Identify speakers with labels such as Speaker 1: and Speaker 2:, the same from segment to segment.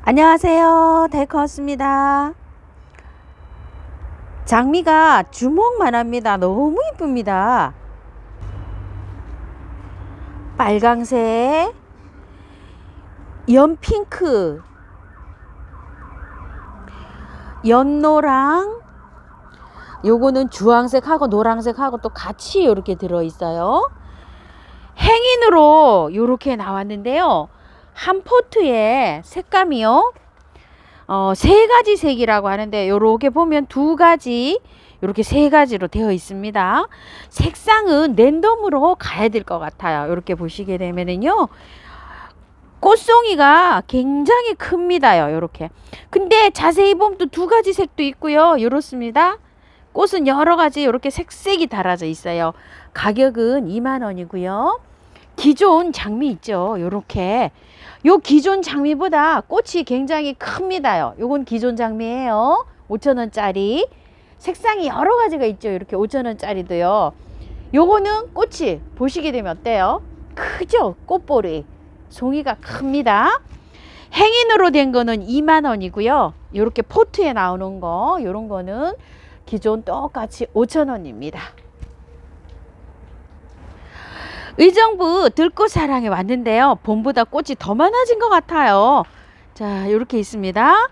Speaker 1: 안녕하세요. 데이커스입니다. 장미가 주먹만 합니다. 너무 이쁩니다. 빨강색, 연핑크, 연노랑, 요거는 주황색하고 노란색하고 또 같이 이렇게 들어있어요. 행인으로 이렇게 나왔는데요. 한 포트에 색감이요. 세 가지 색이라고 하는데 요렇게 보면 두 가지, 이렇게 세 가지로 되어 있습니다. 색상은 랜덤으로 가야 될 것 같아요. 이렇게 보시게 되면은요. 꽃송이가 굉장히 큽니다요. 요렇게. 근데 자세히 보면 또 두 가지 색도 있고요. 이렇습니다. 꽃은 여러 가지 이렇게 색색이 달아져 있어요. 가격은 20,000원이고요. 기존 장미 있죠. 요렇게. 요 기존 장미보다 꽃이 굉장히 큽니다요. 요건 기존 장미예요. 5,000원짜리. 색상이 여러 가지가 있죠. 이렇게 5,000원짜리도요. 요거는 꽃이 보시게 되면 어때요? 크죠? 꽃볼이. 송이가 큽니다. 행인으로 된 거는 20,000원이고요. 요렇게 포트에 나오는 거, 요런 거는 기존 똑같이 5,000원입니다. 의정부 들꽃사랑에 왔는데요. 봄보다 꽃이 더 많아진 것 같아요. 자, 이렇게 있습니다.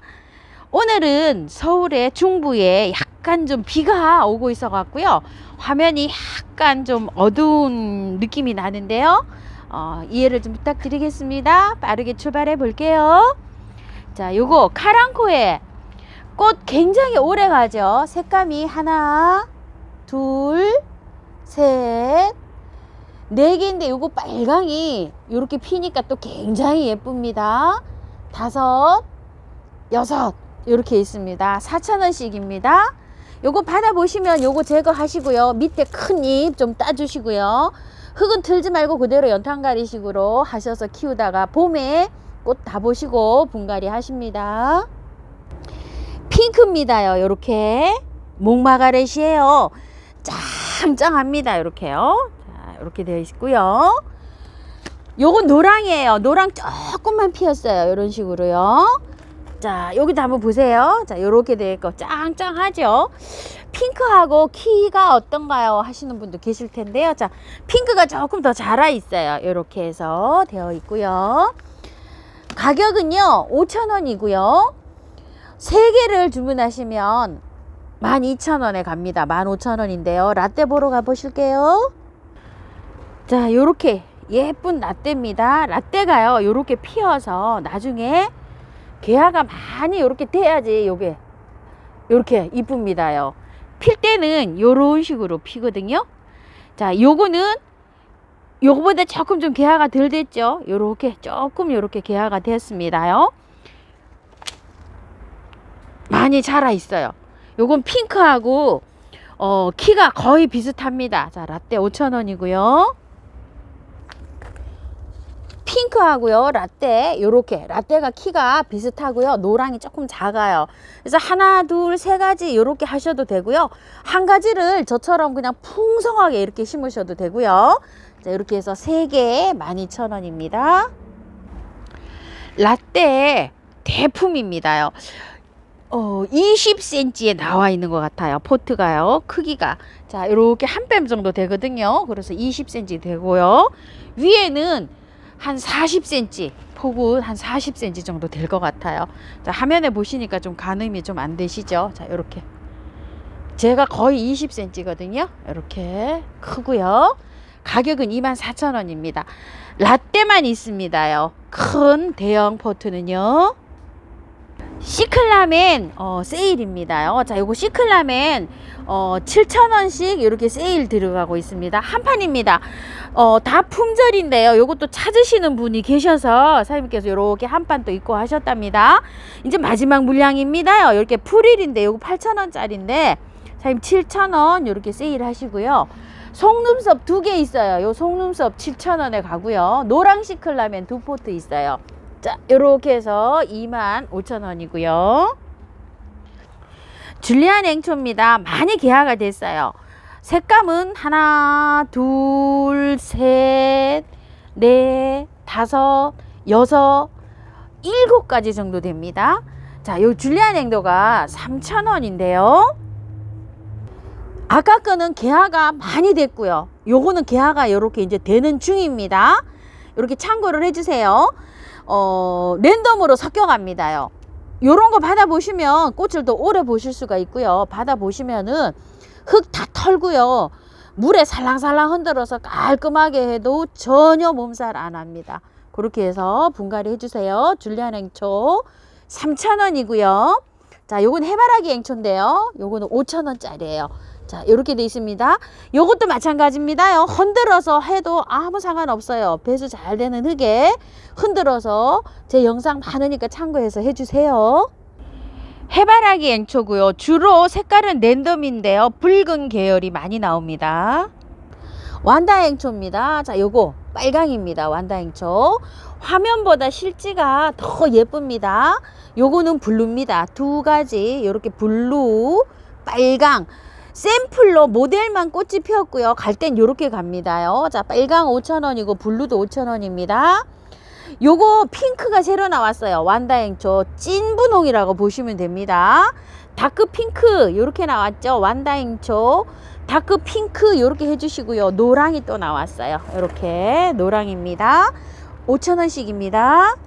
Speaker 1: 오늘은 서울의 중부에 약간 좀 비가 오고 있어 갖고요. 화면이 약간 좀 어두운 느낌이 나는데요. 이해를 좀 부탁드리겠습니다. 빠르게 출발해 볼게요. 자, 요거 카랑코에 꽃 굉장히 오래 가죠. 색감이 하나, 둘, 셋, 네 개인데 요거 빨강이 요렇게 피니까 또 굉장히 예쁩니다. 다섯, 여섯 요렇게 있습니다. 4,000원씩입니다. 요거 받아보시면 요거 제거하시고요. 밑에 큰 잎 좀 따주시고요. 흙은 틀지 말고 그대로 연탄가리식으로 하셔서 키우다가 봄에 꽃 다 보시고 분갈이 하십니다. 핑크입니다요. 요렇게 목마가렛이에요. 짱짱합니다. 요렇게요. 이렇게 되어 있고요. 요건 노랑이에요. 노랑 조금만 피었어요. 이런 식으로요. 자, 여기도 한번 보세요. 자, 요렇게 되어 있고 짱짱하죠. 핑크하고 키가 어떤가요? 하시는 분도 계실 텐데요. 자, 핑크가 조금 더 자라 있어요. 이렇게 해서 되어 있고요. 가격은요 5,000원이고요. 3개를 주문하시면 12,000원에 갑니다. 15,000원인데요. 라떼 보러 가보실게요. 자, 요렇게 예쁜 라떼입니다. 라떼가요 요렇게 피어서 나중에 개화가 많이 요렇게 돼야지 요게 요렇게 이쁩니다요. 필 때는 요런 식으로 피거든요. 자, 요거는 요거보다 조금 좀 개화가 덜 됐죠. 요렇게 조금 요렇게 개화가 됐습니다요. 많이 자라 있어요. 요건 핑크하고 키가 거의 비슷합니다. 자, 라떼 5,000원이고요. 핑크하고요 라떼 요렇게 라떼가 키가 비슷하고요. 노랑이 조금 작아요. 그래서 하나 둘 세 가지 요렇게 하셔도 되고요. 한 가지를 저처럼 그냥 풍성하게 이렇게 심으셔도 되고요. 자, 이렇게 해서 3개 12,000원입니다. 라떼 대품입니다요. 20cm에 나와 있는 것 같아요. 포트가요. 크기가. 자, 이렇게 한 뼘 정도 되거든요. 그래서 20cm 되고요. 위에는 한 40cm, 폭은 한 40cm 정도 될 것 같아요. 자, 화면에 보시니까 좀 가늠이 좀 안 되시죠? 자, 이렇게. 제가 거의 20cm거든요. 이렇게 크고요. 가격은 24,000원입니다. 라떼만 있습니다요. 큰 대형 포트는요. 시클라멘 세일입니다요. 자, 요거 시클라멘 7,000원씩 이렇게 세일 들어가고 있습니다. 한 판입니다. 다 품절인데요. 요것도 찾으시는 분이 계셔서 사장님께서 이렇게 한 판 또 입고 하셨답니다. 이제 마지막 물량입니다요. 이렇게 풀일인데 요거 8,000원짜리인데 사장님 7,000원 이렇게 세일 하시고요. 속눈썹 2개 있어요. 요 속눈썹 7,000원에 가고요. 노랑 시클라멘 2포트 있어요. 자, 요렇게 해서 25,000원이고요. 줄리안 앵초입니다. 많이 개화가 됐어요. 색감은 하나, 둘, 셋, 넷, 다섯, 여섯, 7가지 정도 됩니다. 자, 요 줄리안 앵도가 3,000원인데요. 아까 거는 개화가 많이 됐고요. 요거는 개화가 이렇게 이제 되는 중입니다. 이렇게 참고를 해주세요. 랜덤으로 섞여갑니다요. 요런 거 받아보시면 꽃을 더 오래 보실 수가 있고요. 받아보시면은 흙 다 털고요. 물에 살랑살랑 흔들어서 깔끔하게 해도 전혀 몸살 안 합니다. 그렇게 해서 분갈이 해주세요. 줄리안 앵초 3,000원이고요. 자, 요건 해바라기 앵초인데요. 요거는 5,000원짜리예요. 자, 이렇게 돼 있습니다. 요것도 마찬가지입니다요. 흔들어서 해도 아무 상관없어요. 배수 잘 되는 흙에 흔들어서 제 영상 많으니까 참고해서 해주세요. 해바라기 앵초고요. 주로 색깔은 랜덤인데요. 붉은 계열이 많이 나옵니다. 완다 앵초입니다. 자, 요거 빨강입니다. 완다 앵초. 화면보다 실지가 더 예쁩니다. 요거는 블루입니다. 2가지 이렇게 블루, 빨강. 샘플로 모델만 꽃이 피었고요. 갈 땐 이렇게 갑니다요. 자, 빨강 5,000원이고 블루도 5,000원입니다. 요거 핑크가 새로 나왔어요. 완다 앵초 찐 분홍이라고 보시면 됩니다. 다크 핑크 이렇게 나왔죠. 완다 앵초 다크 핑크 이렇게 해주시고요. 노랑이 또 나왔어요. 이렇게 노랑입니다. 5,000원씩입니다.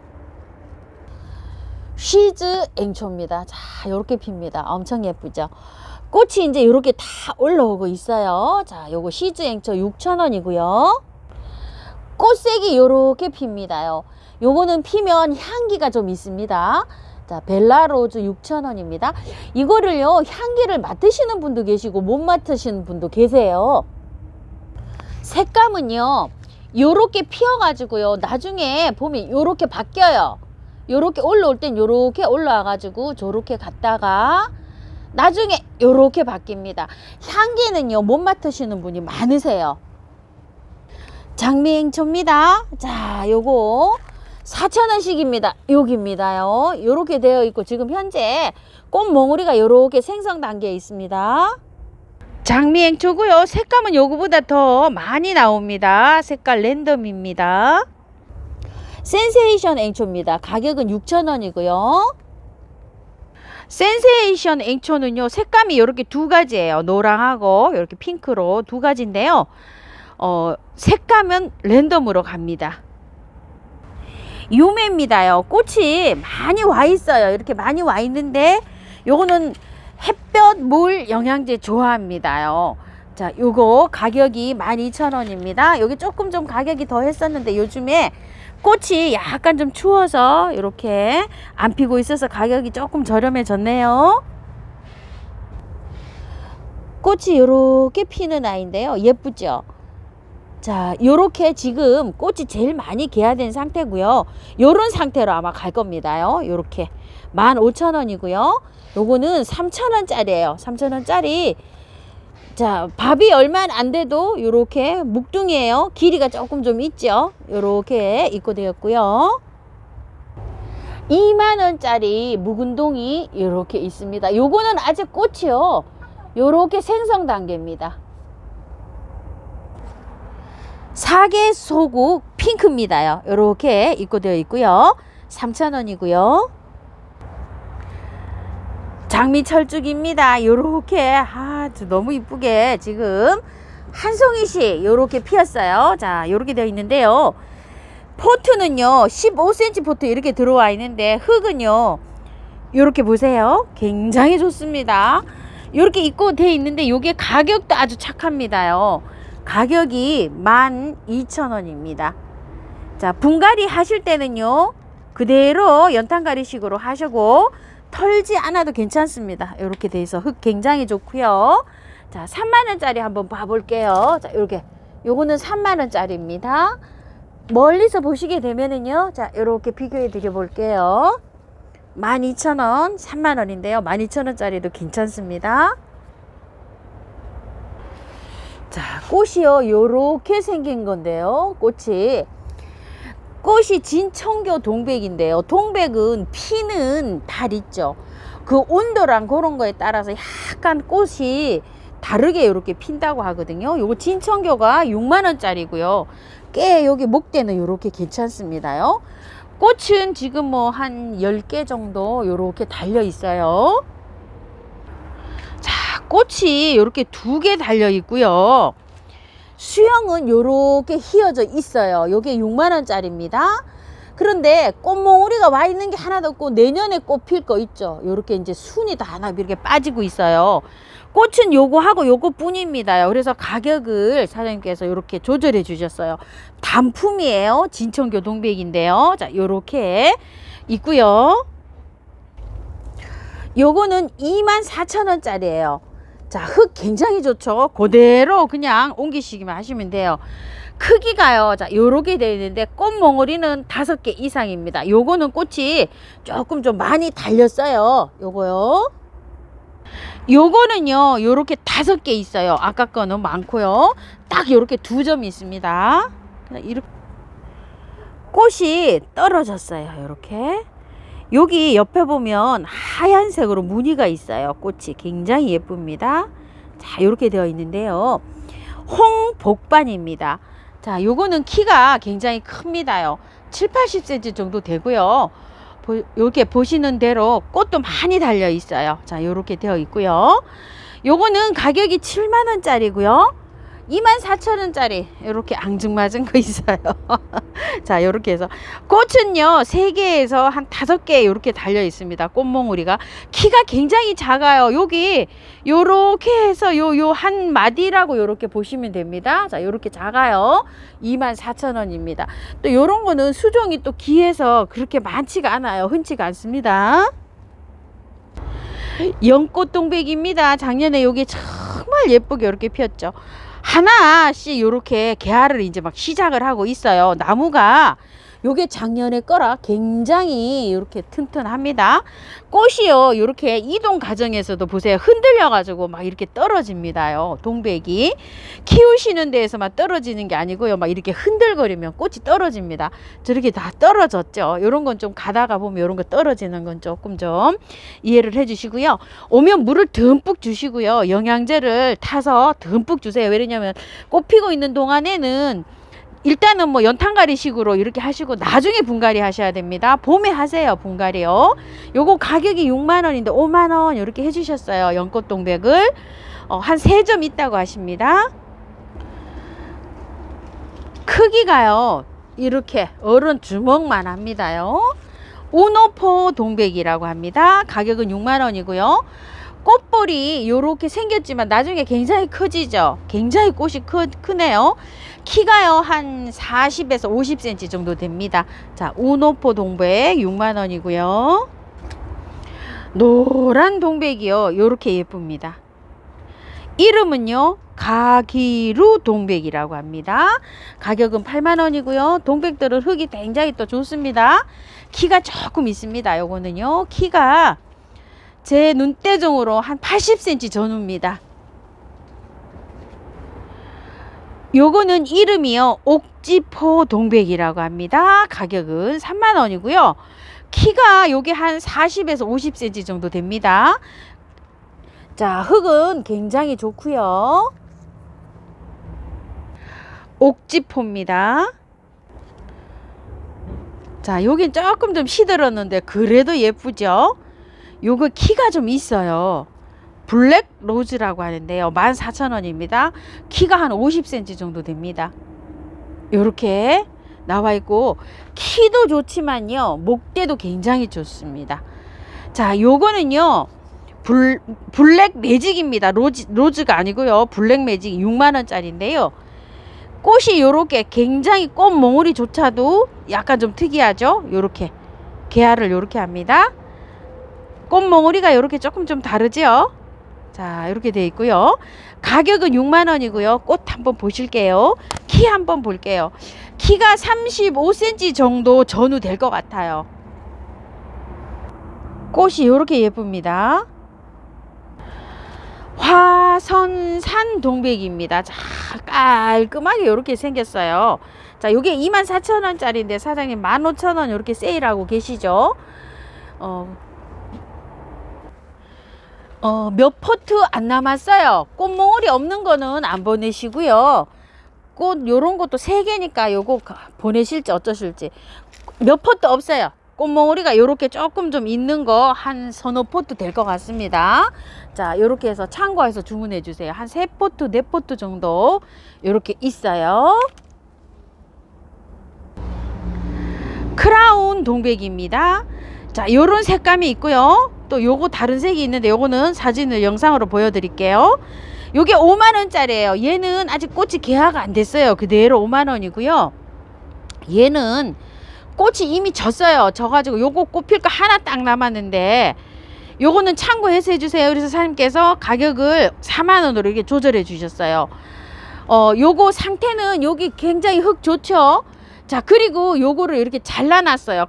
Speaker 1: 쉬즈 앵초입니다. 자, 이렇게 핍니다. 엄청 예쁘죠. 꽃이 이제 이렇게 다 올라오고 있어요. 자, 요거 시즈 앵초 6,000원이고요. 꽃색이 요렇게 핍니다요. 요거는 피면 향기가 좀 있습니다. 자, 벨라로즈 6,000원입니다. 이거를요, 향기를 맡으시는 분도 계시고 못 맡으시는 분도 계세요. 색감은요, 요렇게 피어가지고요, 나중에 보면 요렇게 바뀌어요. 요렇게 올라올 땐 요렇게 올라와가지고 저렇게 갔다가 나중에 요렇게 바뀝니다. 향기는요, 못 맡으시는 분이 많으세요. 장미앵초입니다. 자, 요거 4,000원씩입니다. 여기입니다요. 요렇게 되어 있고 지금 현재 꽃몽우리가 요렇게 생성 단계에 있습니다. 장미앵초고요. 색감은 요거보다 더 많이 나옵니다. 색깔 랜덤입니다. 센세이션 앵초입니다. 가격은 6,000원이고요. 센세이션 앵초는요, 색감이 이렇게 2가지예요. 노랑하고 이렇게 핑크로 2가지인데요. 색감은 랜덤으로 갑니다. 유매입니다요. 꽃이 많이 와 있어요. 이렇게 많이 와 있는데 요거는 햇볕, 물, 영양제 좋아합니다요. 자, 요거 가격이 12,000원입니다. 여기 조금 좀 가격이 더 했었는데 요즘에 꽃이 약간 좀 추워서 이렇게 안 피고 있어서 가격이 조금 저렴해졌네요. 꽃이 이렇게 피는 아이인데요. 예쁘죠? 자, 요렇게 지금 꽃이 제일 많이 개화된 상태고요. 요런 상태로 아마 갈 겁니다요. 요렇게 15,000원이고요. 요거는 3,000원짜리예요. 3,000원짜리. 자, 밥이 얼마 안 돼도 요렇게 묵둥이에요. 길이가 조금 좀 있죠. 요렇게 입고되었고요. 2만원짜리 묵은동이 요렇게 있습니다. 요거는 아직 꽃이요, 요렇게 생성 단계입니다. 사계소국 핑크입니다요. 요렇게 입고되어 있고요. 3,000원이고요. 장미철쭉입니다. 요렇게 아주 너무 이쁘게 지금 한 송이씩 요렇게 피었어요. 자, 요렇게 되어 있는데요. 포트는요, 15cm 포트 이렇게 들어와 있는데 흙은요, 요렇게 보세요. 굉장히 좋습니다. 요렇게 입고 되어 있는데 요게 가격도 아주 착합니다요. 가격이 12,000원입니다. 자, 분갈이 하실 때는요, 그대로 연탄가리식으로 하시고 털지 않아도 괜찮습니다. 이렇게 돼 있어 흙 굉장히 좋고요. 자, 3만원짜리 한번 봐볼게요. 자, 요렇게 요거는 3만원짜리입니다. 멀리서 보시게 되면은요, 자, 요렇게 비교해 드려 볼게요. 12,000원, 3만원인데요 12,000원짜리도 괜찮습니다. 자, 꽃이요, 요렇게 생긴 건데요. 꽃이 진청교 동백인데요. 동백은 피는 달 있죠. 그 온도랑 그런 거에 따라서 약간 꽃이 다르게 이렇게 핀다고 하거든요. 요거 진청교가 6만원짜리고요. 꽤 여기 목대는 요렇게 괜찮습니다요. 꽃은 지금 뭐 한 10개 정도 요렇게 달려 있어요. 자, 꽃이 요렇게 2개 달려 있고요. 수영은 요렇게 휘어져 있어요. 요게 6만 원짜리입니다. 그런데 꽃몽우리가 와 있는 게 하나도 없고 내년에 꽃 필 거 있죠. 요렇게 이제 순이 다 하나 이렇게 빠지고 있어요. 꽃은 요거하고 요거 뿐입니다. 그래서 가격을 사장님께서 요렇게 조절해 주셨어요. 단품이에요. 진청교 동백인데요. 자, 요렇게 있고요. 요거는 24,000원짜리예요. 자, 흙 굉장히 좋죠. 그대로 그냥 옮기시기만 하시면 돼요. 크기가요, 자, 요렇게 되어 있는데 꽃몽우리는 5개 이상입니다. 요거는 꽃이 조금 좀 많이 달렸어요. 요거요. 요거는요, 요렇게 5개 있어요. 아까 거는 많고요. 딱 요렇게 2점이 있습니다. 이렇게 꽃이 떨어졌어요. 요렇게. 여기 옆에 보면 하얀색으로 무늬가 있어요. 꽃이 굉장히 예쁩니다. 자, 이렇게 되어 있는데요. 홍복반입니다. 자, 요거는 키가 굉장히 큽니다요. 7, 80cm 정도 되고요. 이렇게 보시는 대로 꽃도 많이 달려 있어요. 자, 요렇게 되어 있고요. 요거는 가격이 7만 원짜리고요. 24,000원짜리 이렇게 앙증맞은 거 있어요. 자, 요렇게 해서 꽃은요 3개에서 한 5개 이렇게 달려 있습니다. 꽃몽우리가 키가 굉장히 작아요. 여기 요렇게 해서 요 한 마디라고 요렇게 보시면 됩니다. 자, 요렇게 작아요. 24,000원입니다. 또 요런 거는 수종이 또 귀해서 그렇게 많지가 않아요. 흔치가 않습니다. 연꽃 동백입니다. 작년에 여기 정말 예쁘게 이렇게 피었죠. 하나씩 이렇게 개화를 이제 막 시작을 하고 있어요. 나무가 요게 작년에 거라 굉장히 이렇게 튼튼합니다. 꽃이요 이렇게 이동 과정에서도 보세요, 흔들려 가지고 막 이렇게 떨어집니다요. 동백이 키우시는 데에서만 떨어지는 게 아니고요, 막 이렇게 흔들거리면 꽃이 떨어집니다. 저렇게 다 떨어졌죠. 요런 건 좀 가다가 보면 요런 거 떨어지는 건 조금 좀 이해를 해 주시고요. 오면 물을 듬뿍 주시고요, 영양제를 타서 듬뿍 주세요. 왜냐면 꽃 피고 있는 동안에는 일단은 뭐 연탄가리 식으로 이렇게 하시고 나중에 분갈이 하셔야 됩니다. 봄에 하세요, 분갈이요. 요거 가격이 6만 원인데 5만 원 이렇게 해주셨어요. 연꽃 동백을 한 3점 있다고 하십니다. 크기가요 이렇게 어른 주먹만 합니다요. 우노포 동백이라고 합니다. 가격은 6만 원이고요. 꽃볼이 이렇게 생겼지만 나중에 굉장히 커지죠. 굉장히 꽃이 크네요. 키가요 한 40에서 50cm 정도 됩니다. 자, 우노포 동백 6만 원이고요. 노란 동백이요 이렇게 예쁩니다. 이름은요 가기루 동백이라고 합니다. 가격은 8만 원이고요. 동백들은 흙이 굉장히 또 좋습니다. 키가 조금 있습니다. 요거는요 키가 제 눈대중으로 한 80cm 전후입니다. 요거는 이름이요 옥지포 동백이라고 합니다. 가격은 3만 원이고요. 키가 요게 한 40에서 50cm 정도 됩니다. 자, 흙은 굉장히 좋고요. 옥지포입니다. 자, 여긴 조금 좀 시들었는데 그래도 예쁘죠. 요거 키가 좀 있어요. 블랙 로즈라고 하는데요 14,000원입니다. 키가 한 50cm 정도 됩니다. 요렇게 나와 있고 키도 좋지만요 목대도 굉장히 좋습니다. 자, 요거는요 블랙 매직입니다. 로즈가 아니고요 블랙 매직 6만 원짜리인데요 꽃이 요렇게 굉장히 꽃 몽우리조차도 약간 좀 특이하죠. 요렇게 개화를 요렇게 합니다. 꽃 몽우리가 요렇게 조금 좀 다르죠. 자, 이렇게 되어 있고요. 가격은 6만 원이고요. 꽃 한번 보실게요. 키 한번 볼게요. 키가 35cm 정도 전후 될 것 같아요. 꽃이 이렇게 예쁩니다. 화선산 동백입니다. 자, 깔끔하게 이렇게 생겼어요. 자, 요게 24,000원짜리인데 사장님 15,000원 이렇게 세일하고 계시죠. 몇 포트 안 남았어요. 꽃몽우리 없는 거는 안 보내시고요. 꽃 요런 것도 3개니까 요거 보내실지 어쩌실지. 몇 포트 없어요. 꽃몽우리가 요렇게 조금 좀 있는 거 한 서너 포트 될 것 같습니다. 자, 요렇게 해서 참고해서 주문해 주세요. 한 3포트 4포트 정도 요렇게 있어요. 크라운 동백입니다. 자, 요런 색감이 있고요. 또 요거 다른 색이 있는데 요거는 사진을 영상으로 보여드릴게요. 요게 5만원짜리예요. 얘는 아직 꽃이 개화가 안 됐어요. 그대로 5만원이고요. 얘는 꽃이 이미 졌어요. 져가지고 요거 꽃 필 거 하나 딱 남았는데 요거는 참고해서 해주세요. 그래서 사장님께서 가격을 4만원으로 이렇게 조절해 주셨어요. 요거 상태는 여기 굉장히 흙 좋죠. 자, 그리고 요거를 이렇게 잘라놨어요.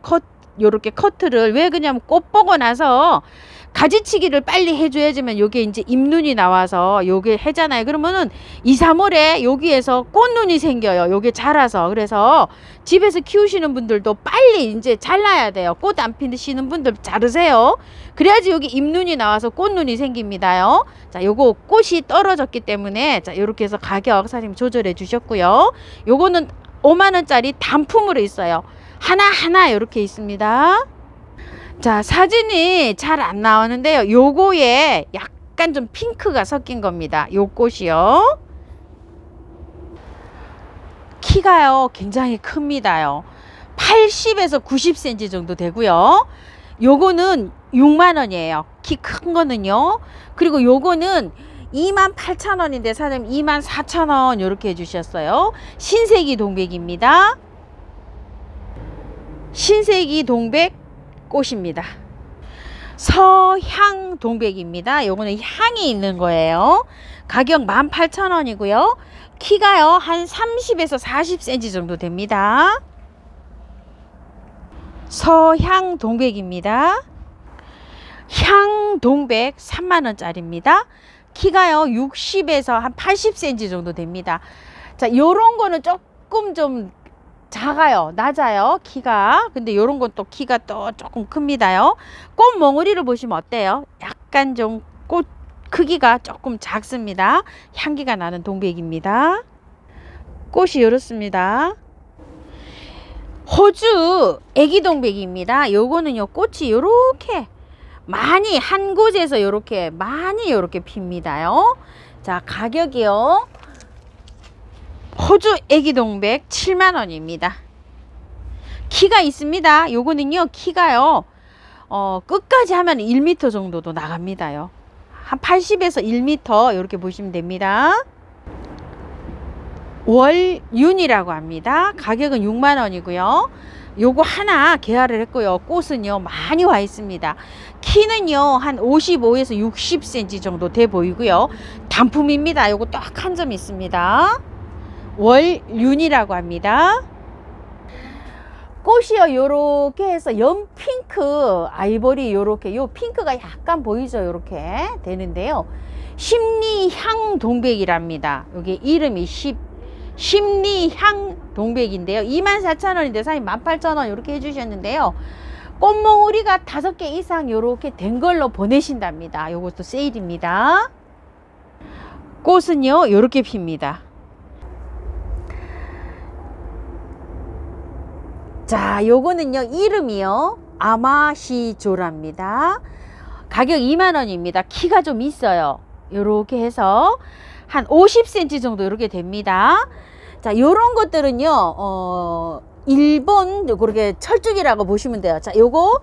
Speaker 1: 요렇게 커트를. 왜 그러냐면 꽃 보고 나서 가지치기를 빨리 해줘야지만 요게 이제 잎눈이 나와서 요게 해잖아요. 그러면은 2, 3월에 여기에서 꽃눈이 생겨요. 요게 자라서. 그래서 집에서 키우시는 분들도 빨리 이제 잘라야 돼요. 꽃 안 피시는 분들 자르세요. 그래야지 여기 잎눈이 나와서 꽃눈이 생깁니다요. 자, 요거 꽃이 떨어졌기 때문에 자, 요렇게 해서 가격 사장님 조절해 주셨고요. 요거는 5만원짜리 단품으로 있어요. 하나하나 이렇게 있습니다. 자, 사진이 잘 안 나오는데요. 요거에 약간 좀 핑크가 섞인 겁니다. 요 꽃이요. 키가요 굉장히 큽니다요. 80에서 90cm 정도 되고요. 요거는 6만원이에요. 키 큰 거는요. 그리고 요거는 28,000원인데 사장님 24,000원 이렇게 해주셨어요. 신세기 동백입니다. 신세기 동백 꽃입니다. 서향 동백입니다. 요거는 향이 있는 거예요. 가격 18,000원이고요. 키가요 한 30에서 40cm 정도 됩니다. 서향 동백입니다. 향 동백 3만원짜리입니다. 키가요 60에서 한 80cm 정도 됩니다. 자, 요런 거는 조금 좀 작아요. 낮아요. 키가. 근데 요런 건 또 키가 또 조금 큽니다요. 꽃 몽우리를 보시면 어때요? 약간 좀 꽃 크기가 조금 작습니다. 향기가 나는 동백입니다. 꽃이 이렇습니다. 호주 애기 동백입니다. 요거는요 꽃이 요렇게 많이 한 곳에서 요렇게 많이 요렇게 핍니다요. 자, 가격이요 호주 애기 동백 7만원입니다. 키가 있습니다. 요거는요 키가요 끝까지 하면 1m 정도도 나갑니다요. 한 80에서 1m 이렇게 보시면 됩니다. 월윤이라고 합니다. 가격은 6만원이고요. 요거 하나 개화를 했고요. 꽃은요 많이 와 있습니다. 키는요 한 55에서 60cm 정도 돼 보이고요. 단품입니다. 요거 딱 한 점 있습니다. 월윤이라고 합니다. 꽃이요 요렇게 해서 연핑크 아이보리 요렇게 요 핑크가 약간 보이죠. 요렇게 되는데요. 심리향 동백이랍니다. 여기 이름이 심리향 동백인데요. 24,000원인데 사장님 18,000원 이렇게 해주셨는데요. 꽃몽우리가 5개 이상 이렇게 된 걸로 보내신답니다. 요것도 세일입니다. 꽃은요 이렇게 핍니다. 자, 요거는요 이름이요 아마시조랍니다. 가격 2만원입니다. 키가 좀 있어요. 요렇게 해서 한 50cm 정도 이렇게 됩니다. 자, 요런 것들은요 일본 그렇게 철쭉이라고 보시면 돼요. 자, 요거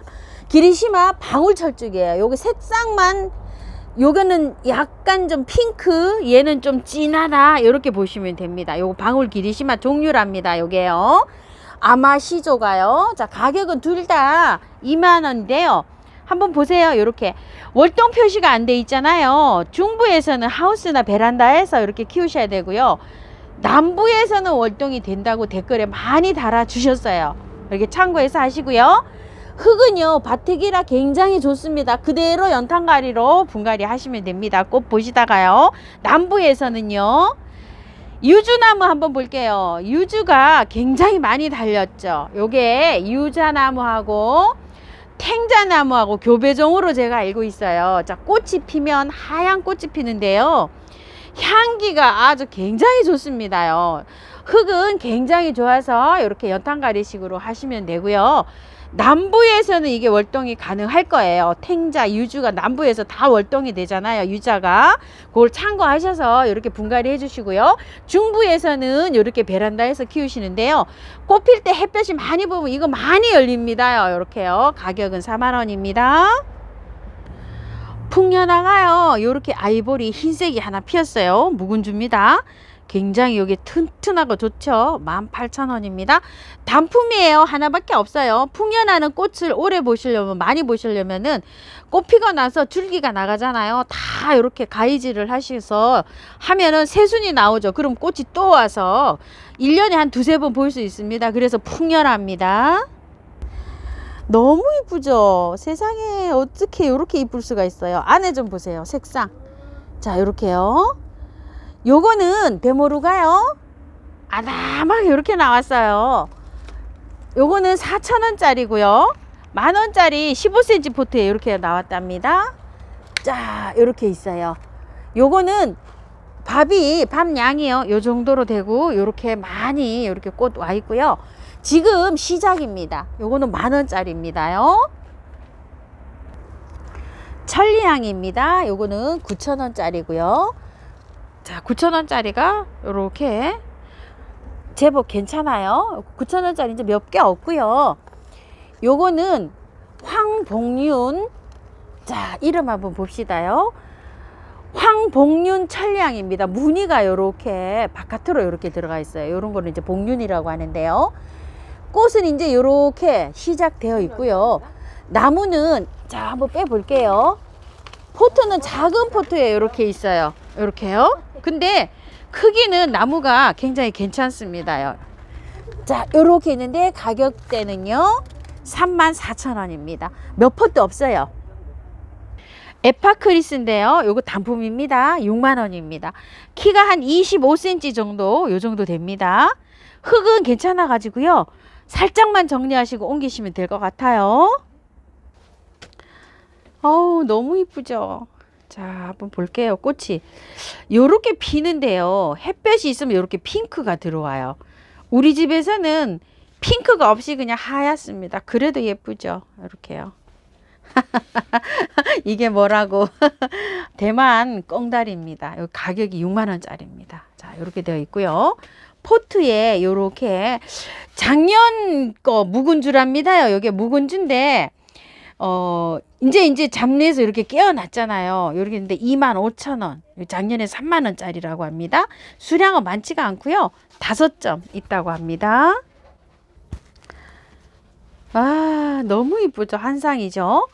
Speaker 1: 기리시마 방울 철쭉이에요. 요거 색상만 요거는 약간 좀 핑크, 얘는 좀 진하다 이렇게 보시면 됩니다. 요거 방울 기리시마 종류랍니다. 요게요 아마시조가요. 자, 가격은 둘 다 2만원인데요. 한번 보세요. 이렇게 월동 표시가 안 돼 있잖아요. 중부에서는 하우스나 베란다에서 이렇게 키우셔야 되고요. 남부에서는 월동이 된다고 댓글에 많이 달아 주셨어요. 이렇게 참고해서 하시고요. 흙은요 바트기라 굉장히 좋습니다. 그대로 연탄가리로 분갈이 하시면 됩니다. 꽃 보시다가요. 남부에서는요 유주나무 한번 볼게요. 유주가 굉장히 많이 달렸죠. 요게 유자나무하고 탱자나무하고 교배종으로 제가 알고 있어요. 자, 꽃이 피면 하얀 꽃이 피는데요. 향기가 아주 굉장히 좋습니다요. 흙은 굉장히 좋아서 이렇게 연탄가리식으로 하시면 되고요. 남부에서는 이게 월동이 가능할 거예요. 탱자, 유주가 남부에서 다 월동이 되잖아요. 유자가. 그걸 참고하셔서 이렇게 분갈이 해주시고요. 중부에서는 이렇게 베란다에서 키우시는데요. 꽃 필 때 햇볕이 많이 보면 이거 많이 열립니다. 이렇게요. 가격은 4만 원입니다. 풍년화가요. 이렇게 아이보리 흰색이 하나 피었어요. 묵은주입니다. 굉장히 여기 튼튼하고 좋죠. 18,000원입니다. 단품이에요. 하나밖에 없어요. 풍년하는 꽃을 오래 보시려면, 많이 보시려면은 꽃 피고 나서 줄기가 나가잖아요. 다 이렇게 가위질을 하셔서 하면은 새순이 나오죠. 그럼 꽃이 또 와서 1년에 한 두세 번 볼 수 있습니다. 그래서 풍년합니다. 너무 이쁘죠? 세상에 어떻게 이렇게 이쁠 수가 있어요. 안에 좀 보세요. 색상. 자, 이렇게요. 요거는 베모루가요. 아담하게 이렇게 나왔어요. 요거는 4,000원짜리고요. 만원짜리 15cm 포트에 이렇게 나왔답니다. 자, 이렇게 있어요. 요거는 밥 양이요. 요 정도로 되고 요렇게 많이 이렇게 꽃 와 있고요. 지금 시작입니다. 요거는 만원짜리입니다요. 천리향입니다. 요거는 9,000원짜리고요. 자, 9,000원짜리가 요렇게 제법 괜찮아요. 9,000원짜리 이제 몇 개 없고요. 요거는 황복륜. 자, 이름 한번 봅시다요. 황복륜 천리향입니다. 무늬가 요렇게 바깥으로 이렇게 들어가 있어요. 요런 거는 이제 복륜이라고 하는데요. 꽃은 이제 요렇게 시작되어 있고요. 나무는 자, 한번 빼 볼게요. 포트는 작은 포트에 이렇게 있어요. 이렇게요. 근데 크기는 나무가 굉장히 괜찮습니다. 자, 이렇게 있는데 가격대는요 34,000원입니다. 몇 포트 없어요. 에파크리스인데요. 요거 단품입니다. 6만원입니다. 키가 한 25cm 정도, 요 정도 됩니다. 흙은 괜찮아 가지고요. 살짝만 정리하시고 옮기시면 될 것 같아요. 어우, 너무 이쁘죠? 자, 한번 볼게요. 꽃이 요렇게 피는데요. 햇볕이 있으면 요렇게 핑크가 들어와요. 우리 집에서는 핑크가 없이 그냥 하얗습니다. 그래도 예쁘죠? 이렇게요. 이게 뭐라고? 대만 꽁다리입니다. 요 가격이 6만원짜리입니다. 자, 이렇게 되어 있고요. 포트에 요렇게 작년 거 묵은주랍니다. 이게 묵은주인데 이제 잡내에서 이렇게 깨어났잖아요. 이렇게 있는데 25,000원. 작년에 3만원짜리라고 합니다. 수량은 많지가 않고요. 5점 있다고 합니다. 아, 너무 이쁘죠? 한상이죠?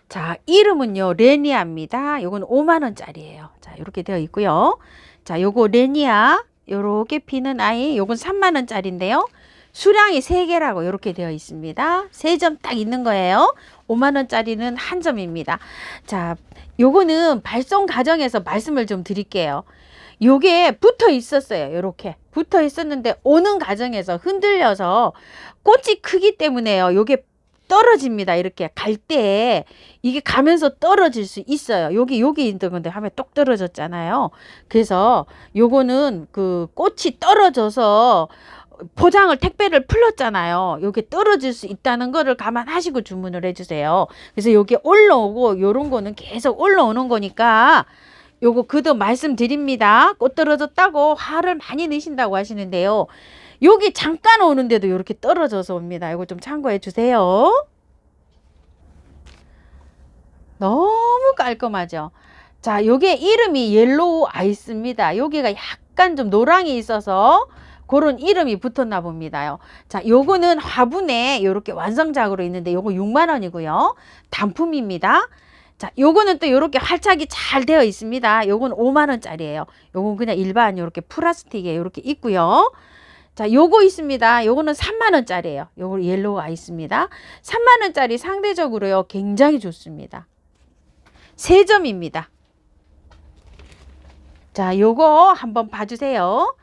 Speaker 1: 자, 이름은요, 레니아입니다. 요건 5만원짜리예요. 자, 이렇게 되어 있고요. 자, 요거 레니아. 요렇게 피는 아이. 요건 3만원짜리인데요. 수량이 3개라고 이렇게 되어 있습니다. 3점 딱 있는 거예요. 5만원짜리는 1점입니다. 자, 요거는 발송 과정에서 말씀을 좀 드릴게요. 요게 붙어 있었어요. 요렇게 붙어 있었는데 오는 과정에서 흔들려서 꽃이 크기 때문에요. 요게 떨어집니다. 이렇게 갈 때 이게 가면서 떨어질 수 있어요. 여기 있던 건데 하면 똑 떨어졌잖아요. 그래서 요거는 그 꽃이 떨어져서 포장을 택배를 풀었잖아요. 요게 떨어질 수 있다는 거를 감안하시고 주문을 해주세요. 그래서 요게 올라오고 요런 거는 계속 올라오는 거니까 요거 그도 말씀드립니다. 꽃 떨어졌다고 화를 많이 내신다고 하시는데요. 여기 잠깐 오는데도 이렇게 떨어져서 옵니다. 이거 좀 참고해 주세요. 너무 깔끔하죠. 자, 요게 이름이 옐로우 아이스입니다. 여기가 약간 좀 노랑이 있어서 그런 이름이 붙었나 봅니다요. 자, 요거는 화분에 이렇게 완성작으로 있는데 요거 6만원이고요. 단품입니다. 자, 요거는 또 이렇게 활착이 잘 되어 있습니다. 요건 5만원짜리예요. 요건 그냥 일반 이렇게 플라스틱에 이렇게 있고요. 자, 요거 있습니다. 요거는 3만원짜리예요. 요거 옐로우 아이스입니다. 3만원짜리 상대적으로요 굉장히 좋습니다. 3점입니다. 자, 요거 한번 봐주세요.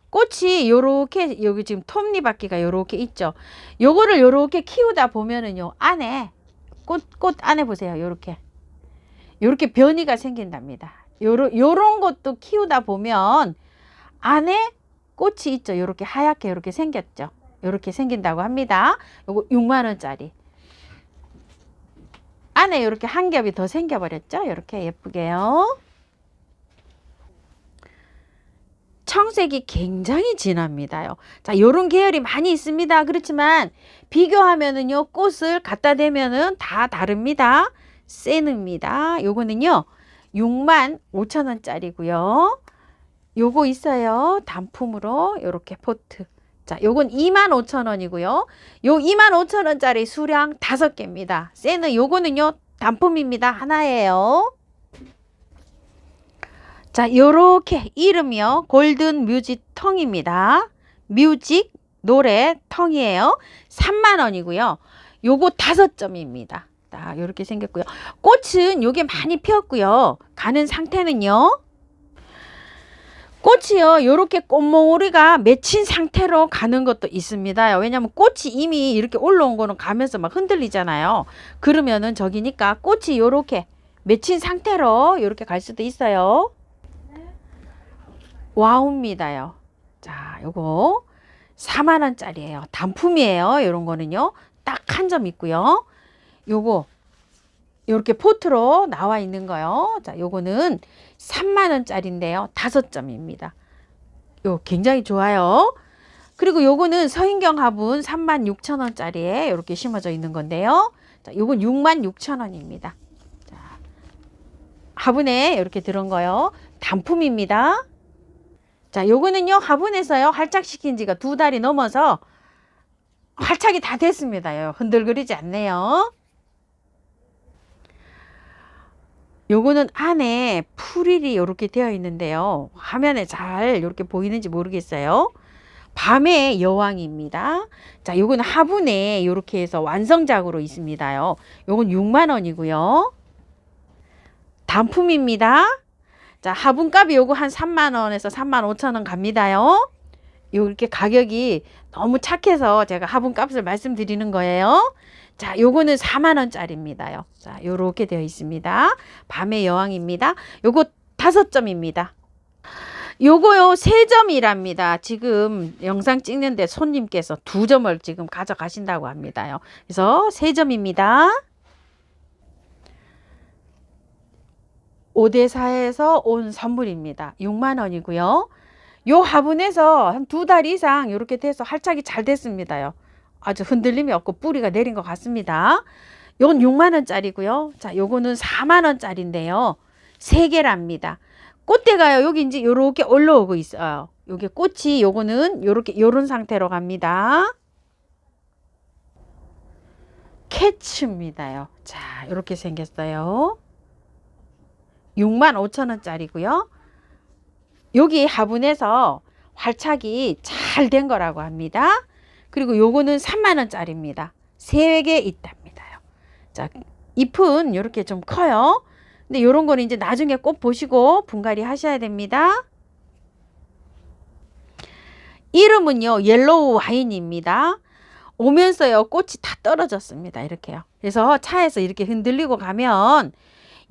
Speaker 1: 꽃이 요렇게 여기 지금 톱니바퀴가 요렇게 있죠. 요거를 요렇게 키우다 보면은요 안에 꽃 안에 보세요. 요렇게 변이가 생긴답니다. 요런 것도 키우다 보면 안에 꽃이 있죠. 요렇게 하얗게 요렇게 생겼죠. 요렇게 생긴다고 합니다. 요거 6만 원짜리. 안에 요렇게 한 겹이 더 생겨버렸죠. 요렇게 예쁘게요. 청색이 굉장히 진합니다요. 자, 요런 계열이 많이 있습니다. 그렇지만 비교하면은요, 꽃을 갖다 대면은 다 다릅니다. 세느입니다. 요거는요, 6만 5천 원짜리고요. 요거 있어요. 단품으로 요렇게 포트. 자, 요건 2만 5천 원이고요. 요 2만 5천 원짜리 수량 5개입니다. 세느 요거는요, 단품입니다. 하나예요. 자, 요렇게 이름이요. 골든 뮤직 텅입니다. 뮤직 노래 텅이에요. 3만 원이고요. 요거 5점입니다. 자, 요렇게 생겼고요. 꽃은 요게 많이 피었고요. 가는 상태는요. 꽃이요. 요렇게 꽃몽오리가 맺힌 상태로 가는 것도 있습니다. 왜냐면 꽃이 이미 이렇게 올라온 거는 가면서 막 흔들리잖아요. 그러면은 저기니까 꽃이 요렇게 맺힌 상태로 요렇게 갈 수도 있어요. 와우입니다요. 자, 요거 4만 원짜리예요. 단품이에요. 요런 거는요. 딱 한 점 있고요. 요거 요렇게 포트로 나와 있는 거요. 자, 요거는 3만 원짜리인데요. 5점입니다. 요 굉장히 좋아요. 그리고 요거는 서인경 화분 3만 6천 원짜리에 요렇게 심어져 있는 건데요. 자, 요건 6만 6천 원입니다. 자, 화분에 이렇게 들은 거요. 단품입니다. 자, 요거는요, 화분에서요, 활착시킨 지가 2달이 넘어서 활착이 다 됐습니다. 흔들거리지 않네요. 요거는 안에 풀일이 이렇게 되어 있는데요. 화면에 잘 이렇게 보이는지 모르겠어요. 밤의 여왕입니다. 자, 요거는 화분에 이렇게 해서 완성작으로 있습니다요. 요건 6만 원이고요. 단품입니다. 자, 화분값이 요거 한 3만 원에서 3만 5천 원 갑니다요. 이렇게 가격이 너무 착해서 제가 화분값을 말씀드리는 거예요. 자, 요거는 4만 원짜리입니다요. 자, 요렇게 되어 있습니다. 밤의 여왕입니다. 요거 5점입니다. 요거요 3점이랍니다. 지금 영상 찍는데 손님께서 2점을 지금 가져가신다고 합니다요. 그래서 3점입니다. 5대4에서 온 선물입니다. 6만 원이고요. 요 화분에서 한 2달 이상 이렇게 돼서 활착이 잘 됐습니다요. 아주 흔들림이 없고 뿌리가 내린 것 같습니다. 요건 6만 원짜리고요. 자, 요거는 4만 원짜리인데요. 3개랍니다. 꽃대가요. 여기 이제 요렇게 올라오고 있어요. 요게 꽃이 요거는 요렇게 요런 상태로 갑니다. 캐츠입니다요. 자, 요렇게 생겼어요. 6만 5천 원짜리고요. 여기 화분에서 활착이 잘 된 거라고 합니다. 그리고 요거는 3만 원짜리입니다. 3개 있답니다요. 자, 잎은 이렇게 좀 커요. 근데 요런 거는 이제 나중에 꼭 보시고 분갈이 하셔야 됩니다. 이름은요, 옐로우 와인입니다. 오면서요, 꽃이 다 떨어졌습니다. 이렇게요. 그래서 차에서 이렇게 흔들리고 가면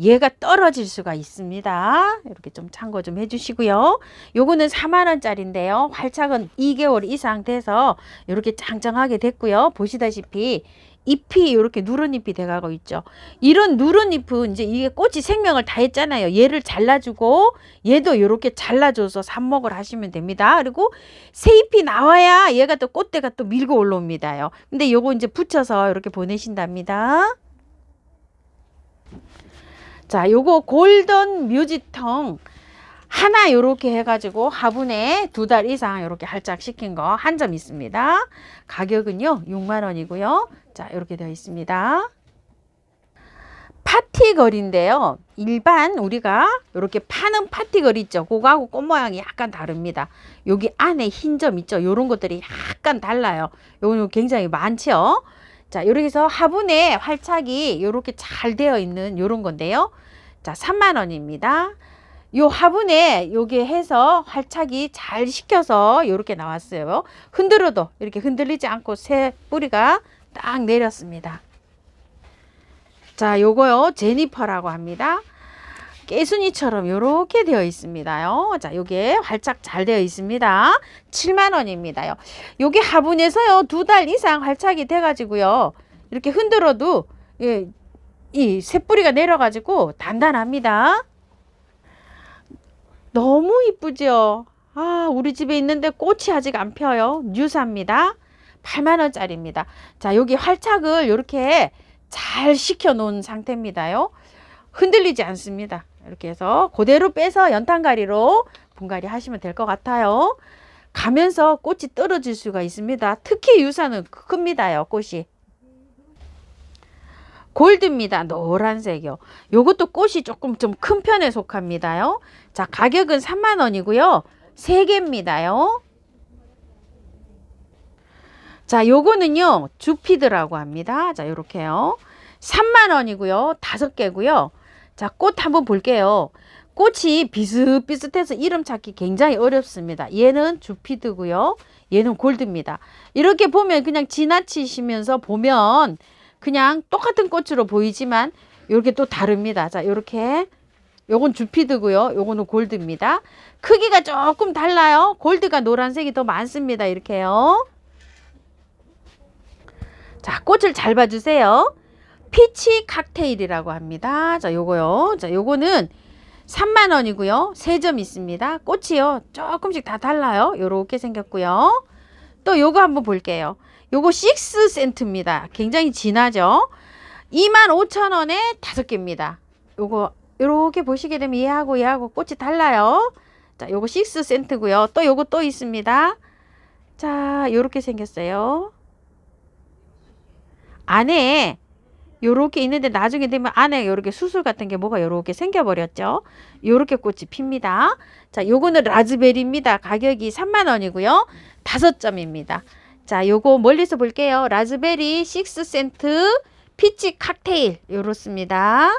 Speaker 1: 얘가 떨어질 수가 있습니다. 이렇게 좀 참고 좀 해주시고요. 요거는 4만 원짜리인데요. 활착은 2개월 이상 돼서 이렇게 짱짱하게 됐고요. 보시다시피 잎이 이렇게 누런잎이 돼가고 있죠. 이런 누런잎은 이제 이게 꽃이 생명을 다 했잖아요. 얘를 잘라주고 얘도 이렇게 잘라줘서 삽목을 하시면 됩니다. 그리고 새 잎이 나와야 얘가 또 꽃대가 또 밀고 올라옵니다요. 근데 요거 이제 붙여서 이렇게 보내신답니다. 자, 요거 골든 뮤직텅 하나 요렇게 해가지고 화분에 2달 이상 요렇게 활착시킨 거 한 점 있습니다. 가격은요 6만 원이고요. 자, 요렇게 되어 있습니다. 파티걸인데요. 일반 우리가 요렇게 파는 파티걸 있죠. 그거하고 꽃 모양이 약간 다릅니다. 여기 안에 흰 점 있죠. 요런 것들이 약간 달라요. 요거는 굉장히 많죠. 자, 이렇게 해서 화분에 활착이 이렇게 잘 되어 있는 이런 건데요. 자, 3만 원입니다. 요 화분에 요게 해서 활착이 잘 시켜서 이렇게 나왔어요. 흔들어도 이렇게 흔들리지 않고 새 뿌리가 딱 내렸습니다. 자, 요거요 제니퍼라고 합니다. 깨순이처럼 요렇게 되어 있습니다요. 자, 요게 활착 잘 되어 있습니다. 7만 원입니다요. 요게 화분에서요 2달 이상 활착이 돼 가지고요 이렇게 흔들어도 예, 이 새뿌리가 내려 가지고 단단합니다. 너무 이쁘죠. 아, 우리 집에 있는데 꽃이 아직 안 펴요. 뉴사입니다. 8만 원짜리입니다. 자, 여기 활착을 이렇게 잘 시켜 놓은 상태입니다요. 흔들리지 않습니다. 이렇게 해서 그대로 빼서 연탄가리로 분갈이 하시면 될 것 같아요. 가면서 꽃이 떨어질 수가 있습니다. 특히 유사는 큽니다요, 꽃이. 골드입니다. 노란색이요. 요것도 꽃이 조금 좀 큰 편에 속합니다요. 자, 가격은 3만 원이고요. 3개입니다요. 자, 요거는요, 주피드라고 합니다. 자, 요렇게요. 3만 원이고요. 5개고요. 자, 꽃 한번 볼게요. 꽃이 비슷비슷해서 이름 찾기 굉장히 어렵습니다. 얘는 주피드고요. 얘는 골드입니다. 이렇게 보면 그냥 지나치시면서 보면 그냥 똑같은 꽃으로 보이지만 이렇게 또 다릅니다. 자, 이렇게 요건 주피드고요. 요거는 골드입니다. 크기가 조금 달라요. 골드가 노란색이 더 많습니다. 이렇게요. 자, 꽃을 잘 봐주세요. 피치 칵테일이라고 합니다. 자, 요거요. 자, 요거는 3만 원이고요. 3점 있습니다. 꽃이요. 조금씩 다 달라요. 요렇게 생겼고요. 또 요거 한번 볼게요. 요거 6센트입니다. 굉장히 진하죠. 25,000원에 5개입니다. 요거 요렇게 보시게 되면 얘하고 꽃이 달라요. 자, 요거 6센트고요. 또 요거 또 있습니다. 자, 요렇게 생겼어요. 안에 요렇게 있는데 나중에 되면 안에 요렇게 수술 같은 게 뭐가 요렇게 생겨버렸죠. 요렇게 꽃이 핍니다. 자, 요거는 라즈베리입니다. 가격이 3만 원이고요. 5점입니다. 자, 요거 멀리서 볼게요. 라즈베리 6센트 피치 칵테일 요렇습니다.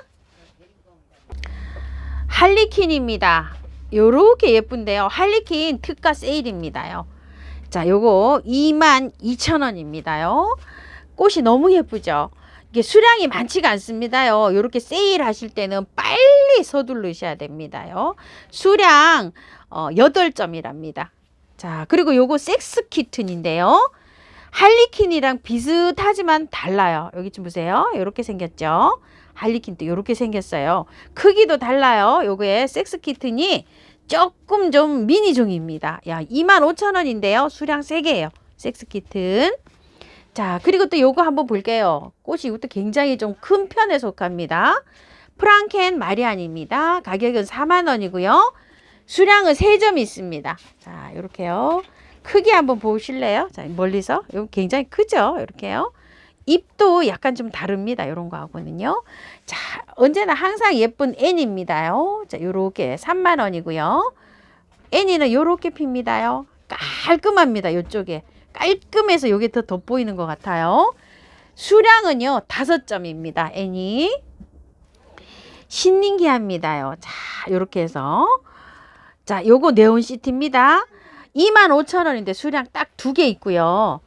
Speaker 1: 할리퀸입니다. 요렇게 예쁜데요. 할리퀸 특가 세일입니다요. 자, 요거 22,000원입니다요. 꽃이 너무 예쁘죠. 이게 수량이 많지가 않습니다요. 요렇게 세일 하실 때는 빨리 서두르셔야 됩니다요. 수량 8점이랍니다. 자, 그리고 요거 섹스 키튼인데요. 할리퀸이랑 비슷하지만 달라요. 여기 좀 보세요. 요렇게 생겼죠. 할리퀸도 요렇게 생겼어요. 크기도 달라요. 요거의 섹스 키튼이 조금 좀 미니종입니다. 야, 25,000원인데요. 수량 3개예요. 섹스 키튼. 자, 그리고 또 요거 한번 볼게요. 꽃이 이것도 굉장히 좀 큰 편에 속합니다. 프랑켄 마리안입니다. 가격은 4만 원이고요. 수량은 3점 있습니다. 자, 요렇게요. 크기 한번 보실래요? 자, 멀리서. 요 굉장히 크죠? 이렇게요. 잎도 약간 좀 다릅니다. 요런 거 하고는요. 자, 언제나 항상 예쁜 애니입니다요. 자, 요렇게 3만 원이고요. 애니는 요렇게 핍니다요. 깔끔합니다. 요쪽에. 깔끔해서 요게 더 돋보이는 것 같아요. 수량은요 5점입니다. 애니 신nin기합니다요. 자, 요렇게 해서 자, 요거 네온시티입니다. 25,000원인데 수량 딱 2개 있고요.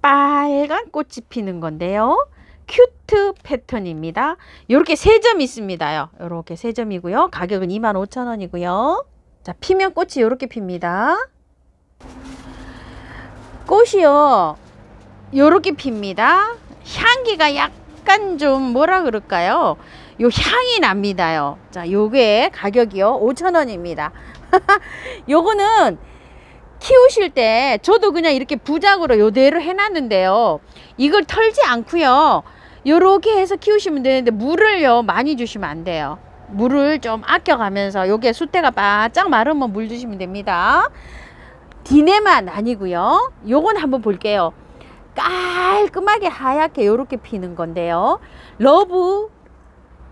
Speaker 1: 빨간 꽃이 피는 건데요. 큐트 패턴입니다. 요렇게 3점 있습니다요. 요렇게 3점이고요. 가격은 25,000원이고요. 자, 피면 꽃이 요렇게 핍니다. 꽃이요 요렇게 핍니다. 향기가 약간 좀 뭐라 그럴까요? 요 향이 납니다요. 자, 요게 가격이요 5,000원입니다. 요거는 키우실 때 저도 그냥 이렇게 부작으로 요대로 해놨는데요. 이걸 털지 않고요. 요렇게 해서 키우시면 되는데 물을요 많이 주시면 안 돼요. 물을 좀 아껴가면서 요게 숫대가 바짝 마르면 물 주시면 됩니다. 디네만 아니고요. 요건 한번 볼게요. 깔끔하게 하얗게 요렇게 피는 건데요. 러브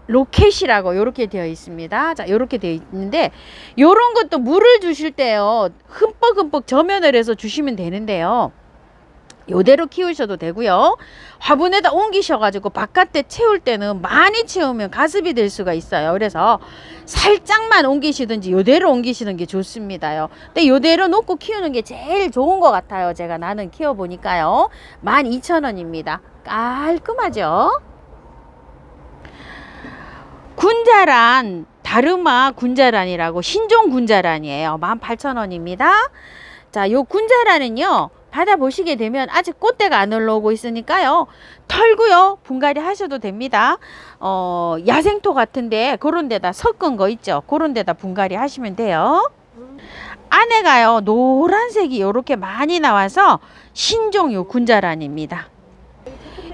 Speaker 1: 로켓이라고 요렇게 되어 있습니다. 자, 요렇게 되어 있는데 요런 것도 물을 주실 때요. 흠뻑흠뻑 저면을 해서 주시면 되는데요. 요대로 키우셔도 되고요. 화분에다 옮기셔가지고 바깥에 채울 때는 많이 채우면 가습이 될 수가 있어요. 그래서 살짝만 옮기시든지 요대로 옮기시는 게 좋습니다요. 근데 요대로 놓고 키우는 게 제일 좋은 것 같아요. 제가 나는 키워보니까요. 12,000원입니다. 깔끔하죠? 군자란, 다르마 군자란이라고 신종 군자란이에요. 18,000원입니다. 자, 요 군자란은요, 받아보시게 되면 아직 꽃대가 안 올라오고 있으니까요, 털고요, 분갈이 하셔도 됩니다. 야생토 같은데 그런 데다 섞은 거 있죠, 그런 데다 분갈이 하시면 돼요. 안에가요, 노란색이 이렇게 많이 나와서 신종 요 군자란입니다.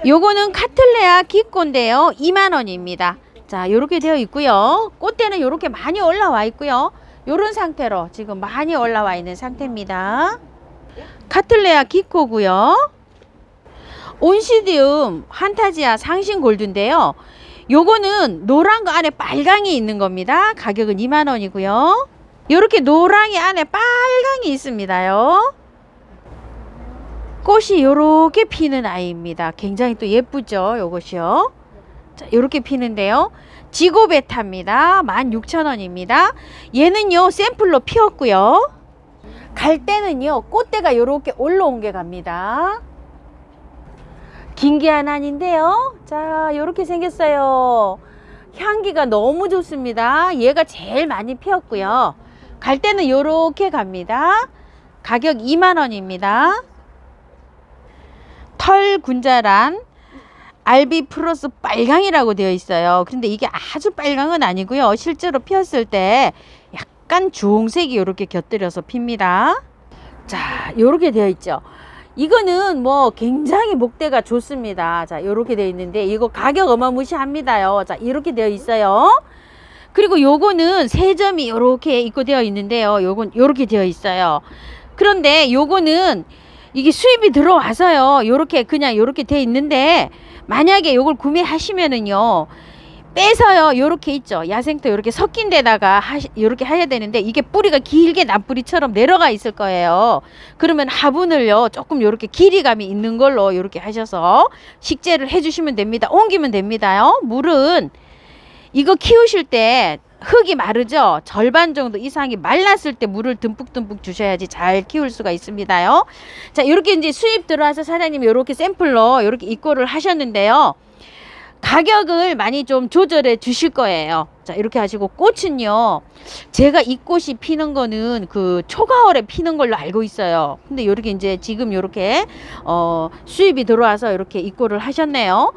Speaker 1: 요거는 카틀레아 기꼬인데요, 20,000원입니다. 자, 요렇게 되어 있고요. 꽃대는 요렇게 많이 올라와 있고요. 요런 상태로 지금 많이 올라와 있는 상태입니다. 카틀레아 기코고요. 온시디움 한타지아 상신 골드인데요. 요거는 노란 거 안에 빨강이 있는 겁니다. 가격은 20,000원이고요. 요렇게 노랑이 안에 빨강이 있습니다요. 꽃이 요렇게 피는 아이입니다. 굉장히 또 예쁘죠, 요것이요. 자, 요렇게 피는데요. 지고베타입니다. 16,000원입니다. 얘는요, 샘플로 피었고요. 갈 때는요, 꽃대가 요렇게 올라온 게 갑니다. 긴게하나인데요. 자, 요렇게 생겼어요. 향기가 너무 좋습니다. 얘가 제일 많이 피었고요. 갈 때는 요렇게 갑니다. 가격 20,000원입니다. 털 군자란 알비 플러스 빨강이라고 되어 있어요. 근데 이게 아주 빨강은 아니고요. 실제로 피었을 때 약간 주홍색이 이렇게 곁들여서 핍니다. 자, 요렇게 되어 있죠. 이거는 뭐 굉장히 목대가 좋습니다. 자, 요렇게 되어 있는데 이거 가격 어마무시합니다요. 자, 이렇게 되어 있어요. 그리고 요거는 세 점이 요렇게 입고되어 있는데요. 요건 요렇게 되어 있어요. 그런데 요거는 이게 수입이 들어와서요, 요렇게 그냥 요렇게 되어 있는데, 만약에 요걸 구매하시면은요, 빼서요, 요렇게 있죠, 야생토 요렇게 섞인 데다가 요렇게 해야 되는데, 이게 뿌리가 길게 남뿌리처럼 내려가 있을 거예요. 그러면 화분을요, 조금 요렇게 길이감이 있는 걸로 요렇게 하셔서 식재를 해주시면 됩니다. 옮기면 됩니다요. 물은 이거 키우실 때 흙이 마르죠? 절반 정도 이상이 말랐을 때 물을 듬뿍듬뿍 주셔야지 잘 키울 수가 있습니다요. 자, 이렇게 이제 수입 들어와서 사장님이 이렇게 샘플로 이렇게 입고를 하셨는데요. 가격을 많이 좀 조절해 주실 거예요. 자, 이렇게 하시고, 꽃은요, 제가 이 꽃이 피는 거는 그 초가을에 피는 걸로 알고 있어요. 근데 이렇게 이제 지금 이렇게 수입이 들어와서 이렇게 입고를 하셨네요.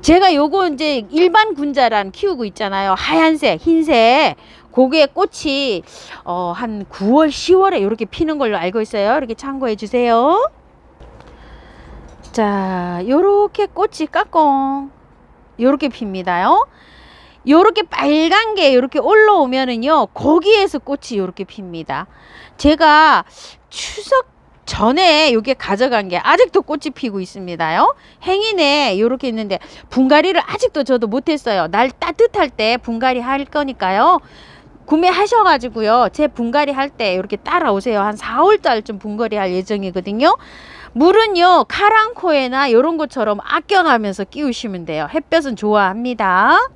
Speaker 1: 제가 요거 이제 일반 군자란 키우고 있잖아요. 하얀색, 흰색. 고게 꽃이 한 9월, 10월에 이렇게 피는 걸로 알고 있어요. 이렇게 참고해 주세요. 자, 요렇게 꽃이 까꿍 요렇게 핍니다요. 요렇게 빨간 게 요렇게 올라오면은요, 거기에서 꽃이 요렇게 핍니다. 제가 추석 전에 요게 가져간 게 아직도 꽃이 피고 있습니다요. 행인에 요렇게 있는데 분갈이를 아직도 저도 못했어요. 날 따뜻할 때 분갈이 할 거니까요, 구매하셔가지고요, 제 분갈이 할 때 이렇게 따라오세요. 한 4월달쯤 분갈이 할 예정이거든요. 물은요, 카랑코에나 이런 것처럼 아껴가면서 끼우시면 돼요. 햇볕은 좋아합니다.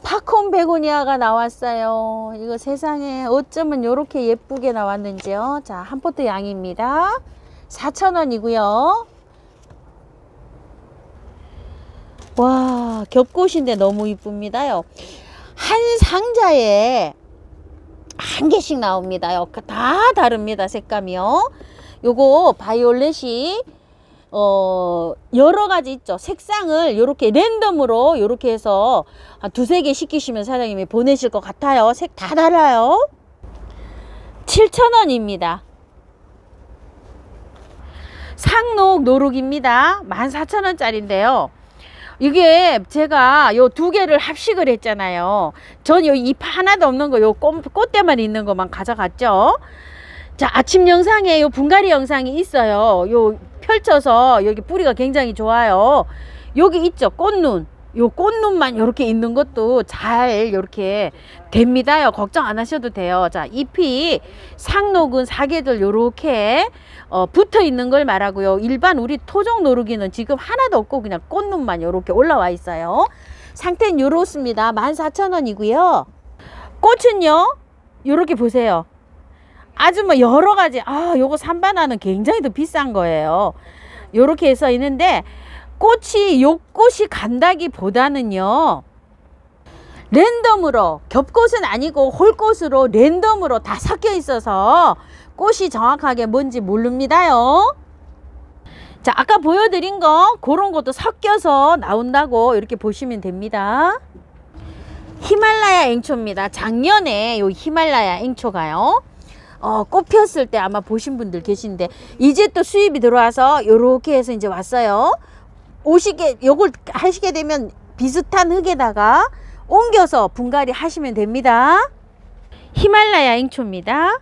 Speaker 1: 팝콘 베고니아가 나왔어요. 이거 세상에 어쩌면 이렇게 예쁘게 나왔는지요. 자, 한 포트 양입니다. 4,000원이고요. 와, 겹꽃인데 너무 이쁩니다요. 한 상자에 한 개씩 나옵니다요. 다 다릅니다, 색감이요. 요거 바이올렛이 여러 가지 있죠. 색상을 요렇게 랜덤으로 요렇게 해서 한 2-3개 시키시면 사장님이 보내실 것 같아요. 색 다 달라요. 7,000원입니다. 상록 노룩입니다. 14,000원짜리인데요. 이게 제가 요 2개를 합식을 했잖아요. 전 요 잎 하나도 없는 거, 요 꽃대만 있는 것만 가져갔죠. 자, 아침 영상에 요 분갈이 영상이 있어요. 요 펼쳐서 여기 뿌리가 굉장히 좋아요. 여기 있죠, 꽃눈. 요 꽃눈만 이렇게 있는 것도 잘 이렇게 됩니다요. 걱정 안 하셔도 돼요. 자, 잎이 상록은 사계절 요렇게 붙어 있는 걸 말하고요. 일반 우리 토종 노루기는 지금 하나도 없고 그냥 꽃눈만 이렇게 올라와 있어요. 상태는 요렇습니다. 14,000원이고요. 꽃은요, 요렇게 보세요. 아주 뭐 여러 가지, 요거 산바나는 굉장히 더 비싼 거예요. 요렇게 해서 있는데, 꽃이 요 꽃이 간다기보다는요, 랜덤으로, 겹꽃은 아니고 홀꽃으로 랜덤으로 다 섞여 있어서 꽃이 정확하게 뭔지 모릅니다요. 자, 아까 보여드린 거 그런 것도 섞여서 나온다고 이렇게 보시면 됩니다. 히말라야 앵초입니다. 작년에 요 히말라야 앵초가요, 꽃 폈을 때 아마 보신 분들 계신데, 이제 또 수입이 들어와서 요렇게 해서 이제 왔어요. 요걸 하시게 되면 비슷한 흙에다가 옮겨서 분갈이 하시면 됩니다. 히말라야 앵초입니다.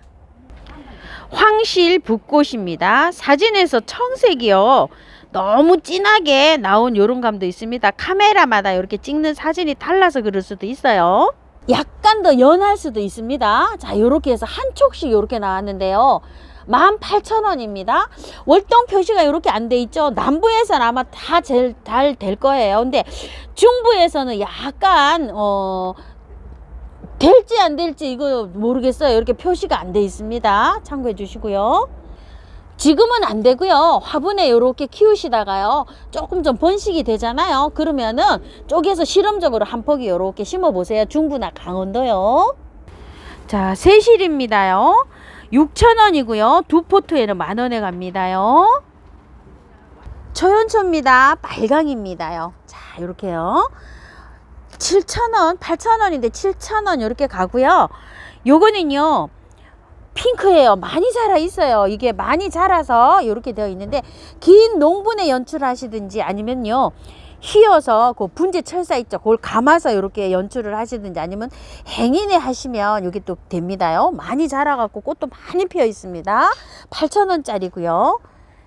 Speaker 1: 황실 붓꽃입니다. 사진에서 청색이요, 너무 진하게 나온 요런 감도 있습니다. 카메라마다 이렇게 찍는 사진이 달라서 그럴 수도 있어요. 약간 더 연할 수도 있습니다. 자, 요렇게 해서 한 촉씩 요렇게 나왔는데요, 18,000원입니다. 월동 표시가 이렇게 안 돼 있죠. 남부에서는 아마 다 제일 잘 될 거예요. 근데 중부에서는 약간 될지 안 될지 이거 모르겠어요. 이렇게 표시가 안 돼 있습니다. 참고해 주시고요. 지금은 안 되고요. 화분에 이렇게 키우시다가요, 조금 좀 번식이 되잖아요. 그러면은 쪼개서 실험적으로 한 포기 이렇게 심어 보세요. 중부나 강원도요. 자, 새실입니다요. 6,000원이고요. 두 포트에는 만원에 갑니다요. 초연초입니다. 빨강입니다요. 자, 이렇게요. 7,000원, 8,000원인데 7,000원 이렇게 가고요. 요거는요, 핑크예요. 많이 자라 있어요. 이게 많이 자라서 이렇게 되어 있는데, 긴 농분에 연출하시든지 아니면요, 휘어서 그 분재 철사 있죠, 그걸 감아서 이렇게 연출을 하시든지, 아니면 행인에 하시면 이게 또 됩니다요. 많이 자라갖고 꽃도 많이 피어 있습니다. 8,000원짜리고요.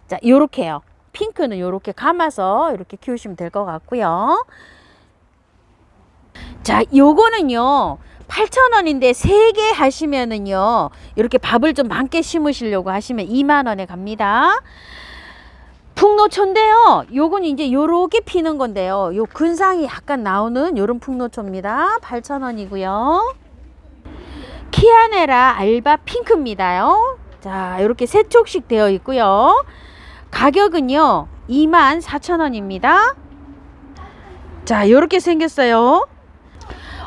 Speaker 1: 자, 요렇게요. 핑크는 요렇게 감아서 이렇게 키우시면 될 것 같고요. 자, 요거는요 8,000원인데 3개 하시면은요, 이렇게 밥을 좀 많게 심으시려고 하시면 2만원에 갑니다. 풍노초인데요, 요건 이제 요렇게 피는 건데요, 요 근상이 약간 나오는 요런 풍노초입니다. 8,000원이고요. 키아네라 알바 핑크입니다요. 자, 이렇게 3촉씩 되어 있고요. 가격은요 24,000원입니다. 자, 요렇게 생겼어요.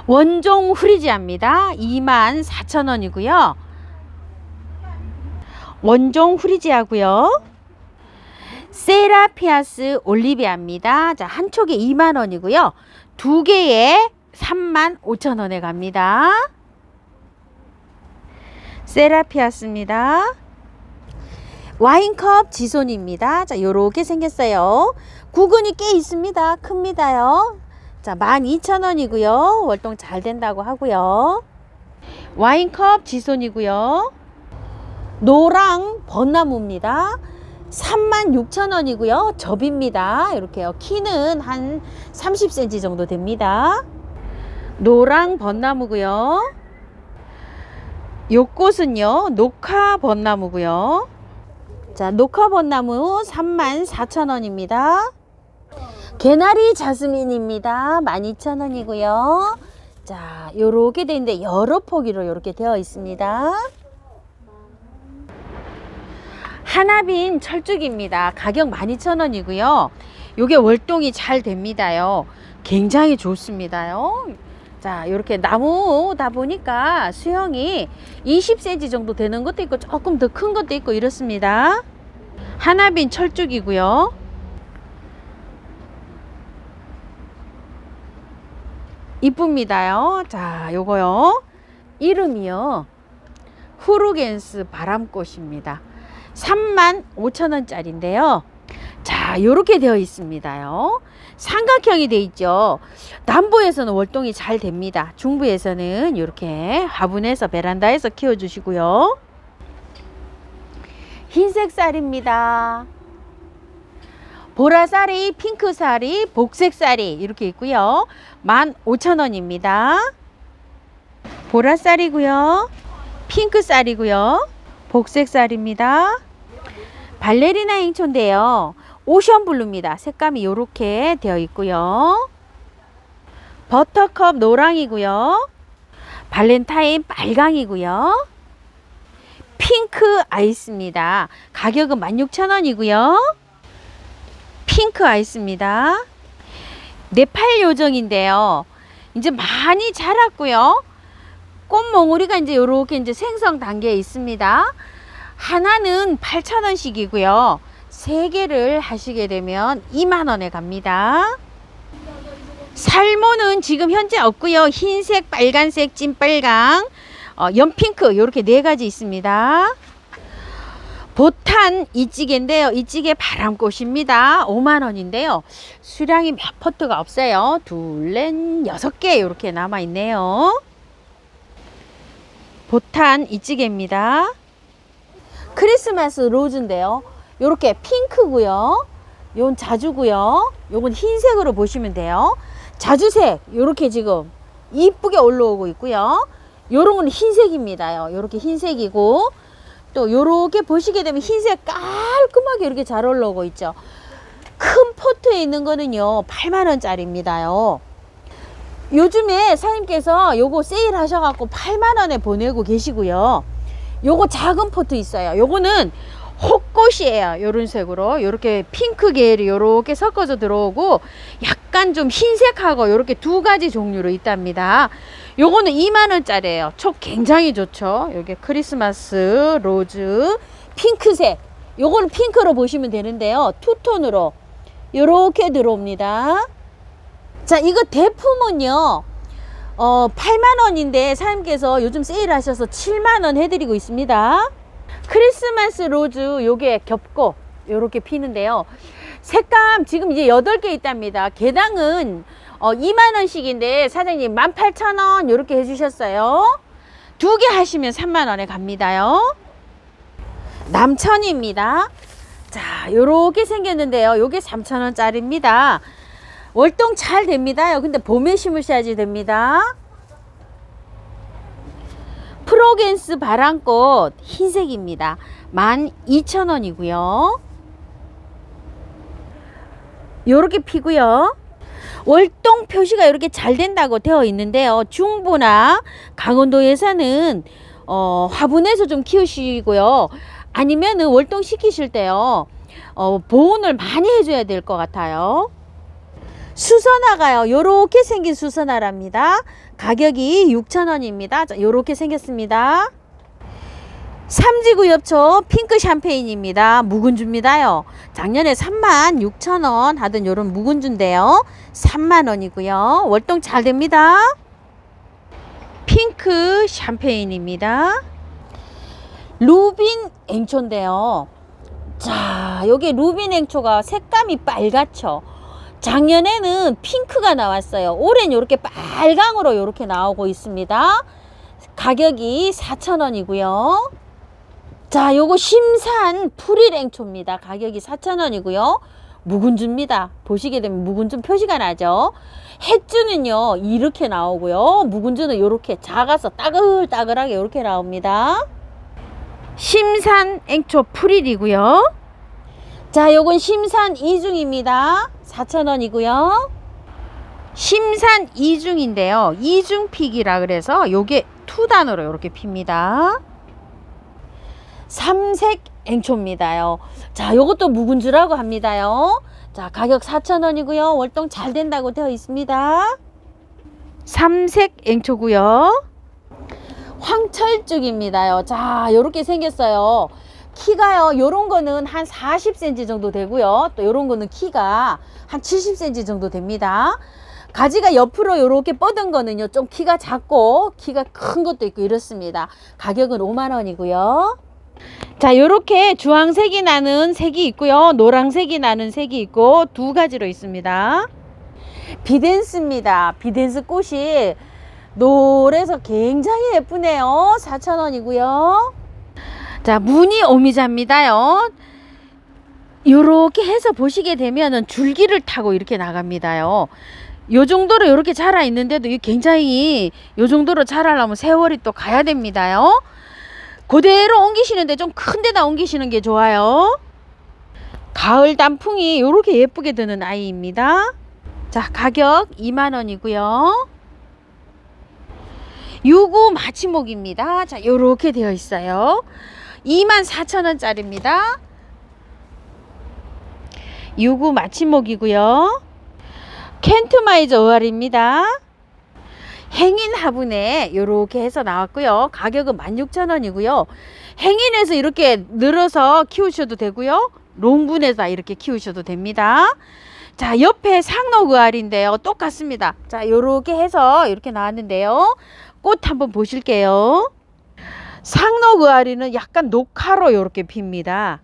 Speaker 1: 원종 후리지아입니다. 24,000원이고요. 원종 후리지아고요. 세라피아스 올리비아입니다. 자, 한 촉에 2만원이고요. 두 개에 35,000원에 갑니다. 세라피아스입니다. 와인컵 지손입니다. 자, 요렇게 생겼어요. 구근이 꽤 있습니다. 큽니다요. 자, 12,000원이고요. 월동 잘 된다고 하고요. 와인컵 지손이고요. 노랑 벚나무입니다. 36,000원이고요. 접입니다. 이렇게요. 키는 한 30cm 정도 됩니다. 노랑 벚나무고요. 요 꽃은요, 녹화 벚나무고요. 자, 녹화 벚나무 34,000원입니다. 개나리 자스민입니다. 12,000원이고요. 자, 요렇게 되어 있는데 여러 포기로 요렇게 되어 있습니다. 하나빈 철쭉입니다. 가격 12,000원이고요. 요게 월동이 잘 됩니다요. 굉장히 좋습니다요. 자, 이렇게 나무다 보니까 수영이 20cm 정도 되는 것도 있고 조금 더 큰 것도 있고 이렇습니다. 하나빈 철쭉이고요. 이쁩니다요. 자, 요거요, 이름이요 후르겐스 바람꽃입니다. 35,000원짜리인데요. 자, 요렇게 되어 있습니다요. 삼각형이 되어 있죠. 남부에서는 월동이 잘 됩니다. 중부에서는 이렇게 화분에서 베란다에서 키워주시고요. 흰색 쌀입니다. 보라쌀이, 핑크쌀이, 복색쌀이 이렇게 있고요. 15,000원입니다. 보라쌀이고요. 핑크쌀이고요. 복색쌀입니다. 발레리나 앵초인데요. 오션블루입니다. 색감이 이렇게 되어 있고요. 버터컵 노랑이고요. 발렌타인 빨강이고요. 핑크 아이스입니다. 가격은 16,000원이고요. 핑크 아이스입니다. 네팔 요정인데요. 이제 많이 자랐고요. 꽃몽우리가 이제 요렇게 이제 생성 단계에 있습니다. 하나는 8,000원씩이고요. 3개를 하시게 되면 2만원에 갑니다. 살모는 지금 현재 없고요. 흰색, 빨간색, 찐빨강, 연핑크 이렇게 4가지 있습니다. 보탄 이찌개인데요. 이찌개 바람꽃입니다. 5만원인데요. 수량이 몇 포트가 없어요. 둘, 넷, 6개 이렇게 남아있네요. 보탄 이찌개입니다. 크리스마스 로즈인데요. 요렇게 핑크고요. 요건 자주고요. 요건 흰색으로 보시면 돼요. 자주색 요렇게 지금 이쁘게 올라오고 있고요. 요런 건 흰색입니다. 요렇게 흰색이고, 또 요렇게 보시게 되면 흰색 깔끔하게 이렇게 잘 올라오고 있죠. 큰 포트에 있는 거는요 8만원짜리입니다요. 요즘에 사장님께서 요거 세일 하셔갖고 8만원에 보내고 계시고요. 요거 작은 포트 있어요. 요거는 혹꽃이에요. 요런 색으로 요렇게 핑크 계열이 요렇게 섞어서 들어오고, 약간 좀 흰색하고 요렇게 2가지 종류로 있답니다. 요거는 2만원짜리예요. 촉 굉장히 좋죠. 요게 크리스마스 로즈 핑크색, 요거는 핑크로 보시면 되는데요. 투톤으로 요렇게 들어옵니다. 자, 이거 대품은요 8만원인데 사장님께서 요즘 세일 하셔서 7만원 해드리고 있습니다. 크리스마스 로즈 요게 겹고 요렇게 피는데요. 색감 지금 이제 8개 있답니다. 개당은 2만원씩인데 사장님 18,000원 요렇게 해주셨어요. 2개 하시면 3만원에 갑니다요. 남천입니다. 자, 요렇게 생겼는데요. 요게 3,000원짜리입니다. 월동 잘 됩니다요. 근데 봄에 심으셔야지 됩니다. 프로겐스 바람꽃 흰색입니다. 12,000원이고요. 요렇게 피고요. 월동 표시가 이렇게 잘 된다고 되어 있는데요. 중부나 강원도에서는 화분에서 좀 키우시고요. 아니면은 월동 시키실 때요 보온을 많이 해줘야 될 것 같아요. 수선화가요 요렇게 생긴 수선화랍니다. 가격이 6,000원입니다. 자, 요렇게 생겼습니다. 삼지구엽초 핑크 샴페인입니다. 묵은주입니다요. 작년에 36,000원 하던 요런 묵은주인데요 3만원이고요. 월동 잘 됩니다. 핑크 샴페인입니다. 루빈 앵초인데요. 자, 요게 루빈 앵초가 색감이 빨갛죠. 작년에는 핑크가 나왔어요. 올해는 이렇게 빨강으로 이렇게 나오고 있습니다. 가격이 4,000원이고요. 자, 요거 심산 프릴앵초입니다. 가격이 4,000원이고요. 묵은주입니다. 보시게 되면 묵은주 표시가 나죠. 햇주는요 이렇게 나오고요. 묵은주는 이렇게 작아서 따글따글하게 이렇게 나옵니다. 심산 앵초 프릴이고요. 자, 요건 심산 이중입니다. 4,000원이고요. 심산 이중인데요. 이중픽이라 그래서 요게 2단으로 이렇게 핍니다. 삼색 앵초입니다요. 자, 요것도 묵은주라고 합니다요. 자, 가격 4,000원이고요. 월동 잘 된다고 되어 있습니다. 삼색 앵초고요. 황철쭉입니다요. 자, 요렇게 생겼어요. 키가요 요런 거는 한 40cm 정도 되고요. 또 요런 거는 키가 한 70cm 정도 됩니다. 가지가 옆으로 요렇게 뻗은 거는요 좀 키가 작고 키가 큰 것도 있고 이렇습니다. 가격은 5만원이고요. 자, 요렇게 주황색이 나는 색이 있고요. 노란색이 나는 색이 있고 2가지로 있습니다. 비덴스입니다. 비덴스 꽃이 노래서 굉장히 예쁘네요. 4,000원이고요. 자, 무늬 오미자입니다요. 요렇게 해서 보시게 되면은 줄기를 타고 이렇게 나갑니다요. 요 정도로 이렇게 자라 있는데도 굉장히 요 정도로 자라려면 세월이 또 가야 됩니다요. 그대로 옮기시는데 좀 큰 데다 옮기시는 게 좋아요. 가을 단풍이 요렇게 예쁘게 드는 아이입니다. 자, 가격 2만원이고요. 유구 마치목입니다. 자, 요렇게 되어 있어요. 24,000원짜리입니다. 유구 마취목이고요. 켄트마이저 어알입니다. 행인 화분에 이렇게 해서 나왔고요. 가격은 16,000원이고요. 행인에서 이렇게 늘어서 키우셔도 되고요. 롱분에서 이렇게 키우셔도 됩니다. 자, 옆에 상록 어알인데요. 똑같습니다. 자, 요렇게 해서 이렇게 나왔는데요. 꽃 한번 보실게요. 상록 어알이는 약간 녹화로 이렇게 핍니다.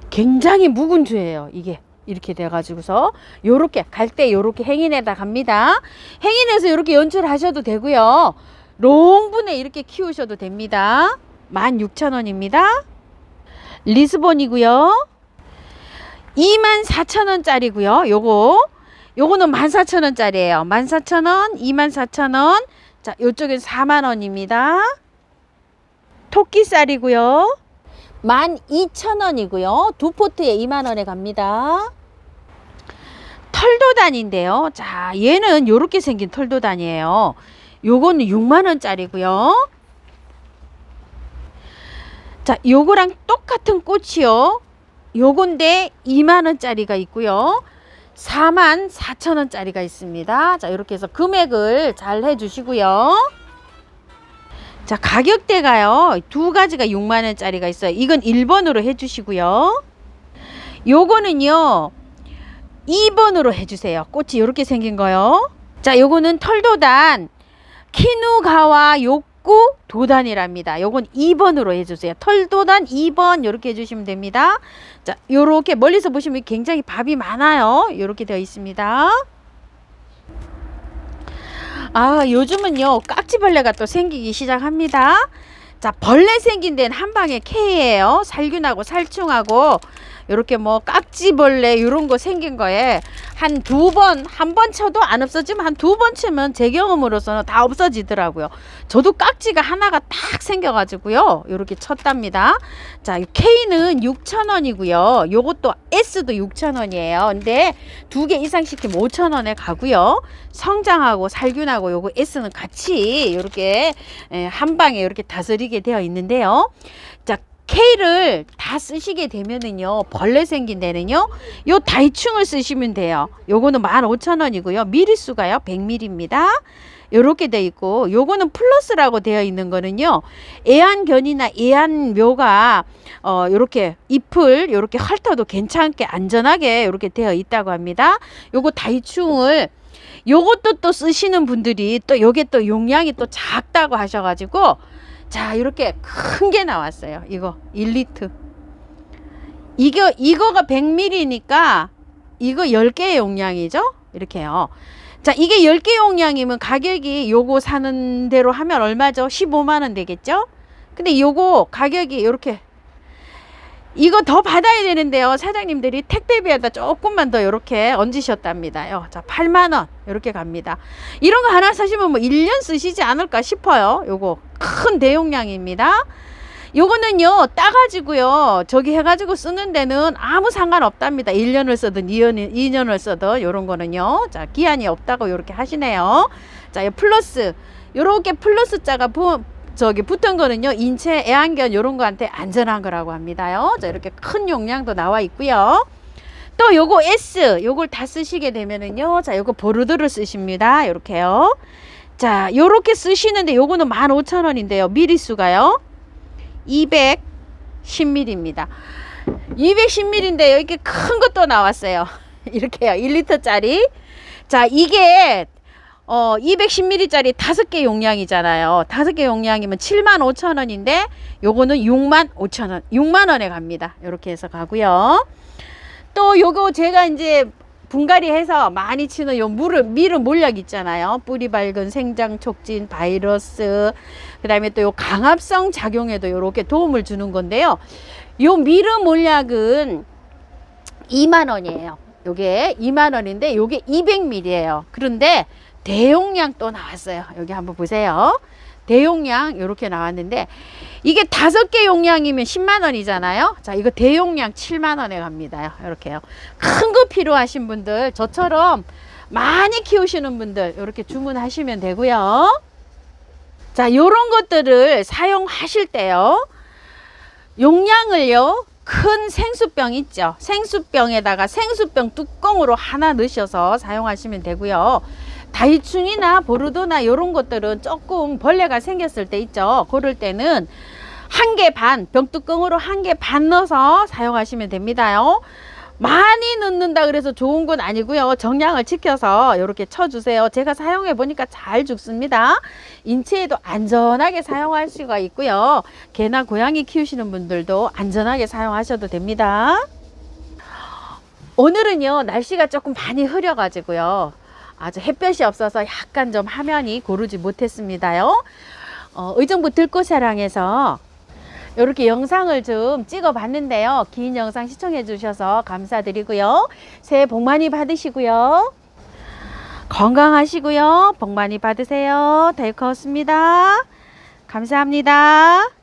Speaker 1: 굉장히 묵은주예요. 이게 이렇게 돼가지고서 요렇게 갈 때 요렇게 행인에다 갑니다. 행인에서 이렇게 연출하셔도 되고요. 롱분에 이렇게 키우셔도 됩니다. 16,000원입니다. 리스본이고요. 24,000원짜리고요. 요거는 14,000원짜리예요. 14,000원, 24,000원. 자, 요쪽은 40,000원입니다. 토끼쌀이고요. 12,000원이고요. 두 포트에 20,000원에 갑니다. 털도단인데요. 자, 얘는 요렇게 생긴 털도단이에요. 요거는 60,000원짜리고요. 자, 요거랑 똑같은 꽃이요. 요건데 20,000원짜리가 있고요. 44,000원짜리가 있습니다. 자, 이렇게 해서 금액을 잘 해주시고요. 자, 가격대가요. 두 가지가 60,000원짜리가 있어요. 이건 1번으로 해주시고요. 요거는요 2번으로 해주세요. 꽃이 이렇게 생긴 거요. 자, 요거는 털도단 키누가와 욕구 도단이랍니다. 요건 2번으로 해주세요. 털도단 2번 이렇게 해주시면 됩니다. 자, 요렇게 멀리서 보시면 굉장히 밥이 많아요. 요렇게 되어 있습니다. 아, 요즘은요 깍지벌레가 또 생기기 시작합니다. 자, 벌레 생긴 데는 한방에 K예요. 살균하고 살충하고 이렇게 뭐 깍지벌레 이런 거 생긴 거에 한 두 번, 한 번 쳐도 안 없어지면 한 두 번 치면 제 경험으로서는 다 없어지더라고요. 저도 깍지가 하나가 딱 생겨가지고요. 이렇게 쳤답니다. 자, K는 6,000원이고요. 요것도 S도 6,000원이에요. 근데 두 개 이상 시키면 5,000원에 가고요. 성장하고 살균하고 요거 S는 같이 이렇게 한 방에 이렇게 다스리게 되어 있는데요. 자, K를 다 쓰시게 되면은요, 벌레 생긴 데는요, 요 다이충을 쓰시면 돼요. 요거는 15,000원이고요. 미리수가요, 100ml입니다. 요렇게 돼 있고, 요거는 플러스라고 되어 있는 거는요, 애완견이나 애완묘가, 요렇게 잎을 요렇게 핥아도 괜찮게 안전하게 요렇게 되어 있다고 합니다. 요거 다이충을 요것도 또 쓰시는 분들이 또 요게 또 용량이 또 작다고 하셔가지고, 자, 이렇게 큰 게 나왔어요. 이거 1리터. 이거가 100ml니까 이거 10개의 용량이죠. 이렇게요. 자, 이게 10개 용량이면 가격이 요거 사는 대로 하면 얼마죠? 150,000원 되겠죠? 근데 요거 가격이 이렇게 이거 더 받아야 되는데요. 사장님들이 택배비에다 조금만 더 이렇게 얹으셨답니다요. 자, 80,000원 이렇게 갑니다. 이런 거 하나 사시면 뭐 1년 쓰시지 않을까 싶어요. 요거 큰 대용량입니다. 요거는요 따가지고요 저기 해가지고 쓰는 데는 아무 상관없답니다. 1년을 쓰든 2년을 쓰든 요런 거는요. 자, 기한이 없다고 이렇게 하시네요. 자, 요 플러스 요렇게 플러스 자가 저기 붙은 거는요 인체 애완견 요런 거한테 안전한 거라고 합니다요. 자, 이렇게 큰 용량도 나와 있고요. 또 요거 S 요걸 다 쓰시게 되면은요, 자, 요거 보르드를 쓰십니다. 요렇게요. 자, 요렇게 쓰시는데 요거는 15,000원인데요 미리수가요 210ml입니다 210ml인데 이렇게 큰 것도 나왔어요. 이렇게요 1리터짜리. 자, 이게 210ml짜리 5개 용량이잖아요. 5개 용량이면 75,000원인데 요거는 65,000원 6만원에 갑니다. 이렇게 해서 가고요. 또 요거 제가 이제 분갈이 해서 많이 치는 요 미르 몰약 있잖아요. 뿌리 밝은 생장 촉진 바이러스, 그 다음에 또 요 강압성 작용에도 요렇게 도움을 주는 건데요. 요 미르 몰약은 20,000원이에요. 요게 20,000원인데 요게 200ml예요. 그런데 대용량 또 나왔어요. 여기 한번 보세요. 대용량 이렇게 나왔는데 이게 5개 용량이면 100,000원이잖아요. 자, 이거 대용량 70,000원에 갑니다. 이렇게요. 큰 거 필요하신 분들, 저처럼 많이 키우시는 분들 이렇게 주문하시면 되고요. 자, 요런 것들을 사용하실 때요, 용량을요 큰 생수병 있죠. 생수병에다가 생수병 뚜껑으로 하나 넣으셔서 사용하시면 되고요. 다이충이나 보르도나 이런 것들은 조금 벌레가 생겼을 때 있죠. 그럴 때는 한 개 반, 병뚜껑으로 한 개 반 넣어서 사용하시면 됩니다요. 많이 넣는다 그래서 좋은 건 아니고요. 정량을 지켜서 이렇게 쳐주세요. 제가 사용해 보니까 잘 죽습니다. 인체에도 안전하게 사용할 수가 있고요. 개나 고양이 키우시는 분들도 안전하게 사용하셔도 됩니다. 오늘은요, 날씨가 조금 많이 흐려 가지고요, 아주 햇볕이 없어서 약간 좀 화면이 고르지 못했습니다요. 의정부 들꽃사랑에서 이렇게 영상을 좀 찍어 봤는데요. 긴 영상 시청해 주셔서 감사드리고요. 새해 복 많이 받으시고요. 건강하시고요. 복 많이 받으세요. 델커였습니다. 감사합니다.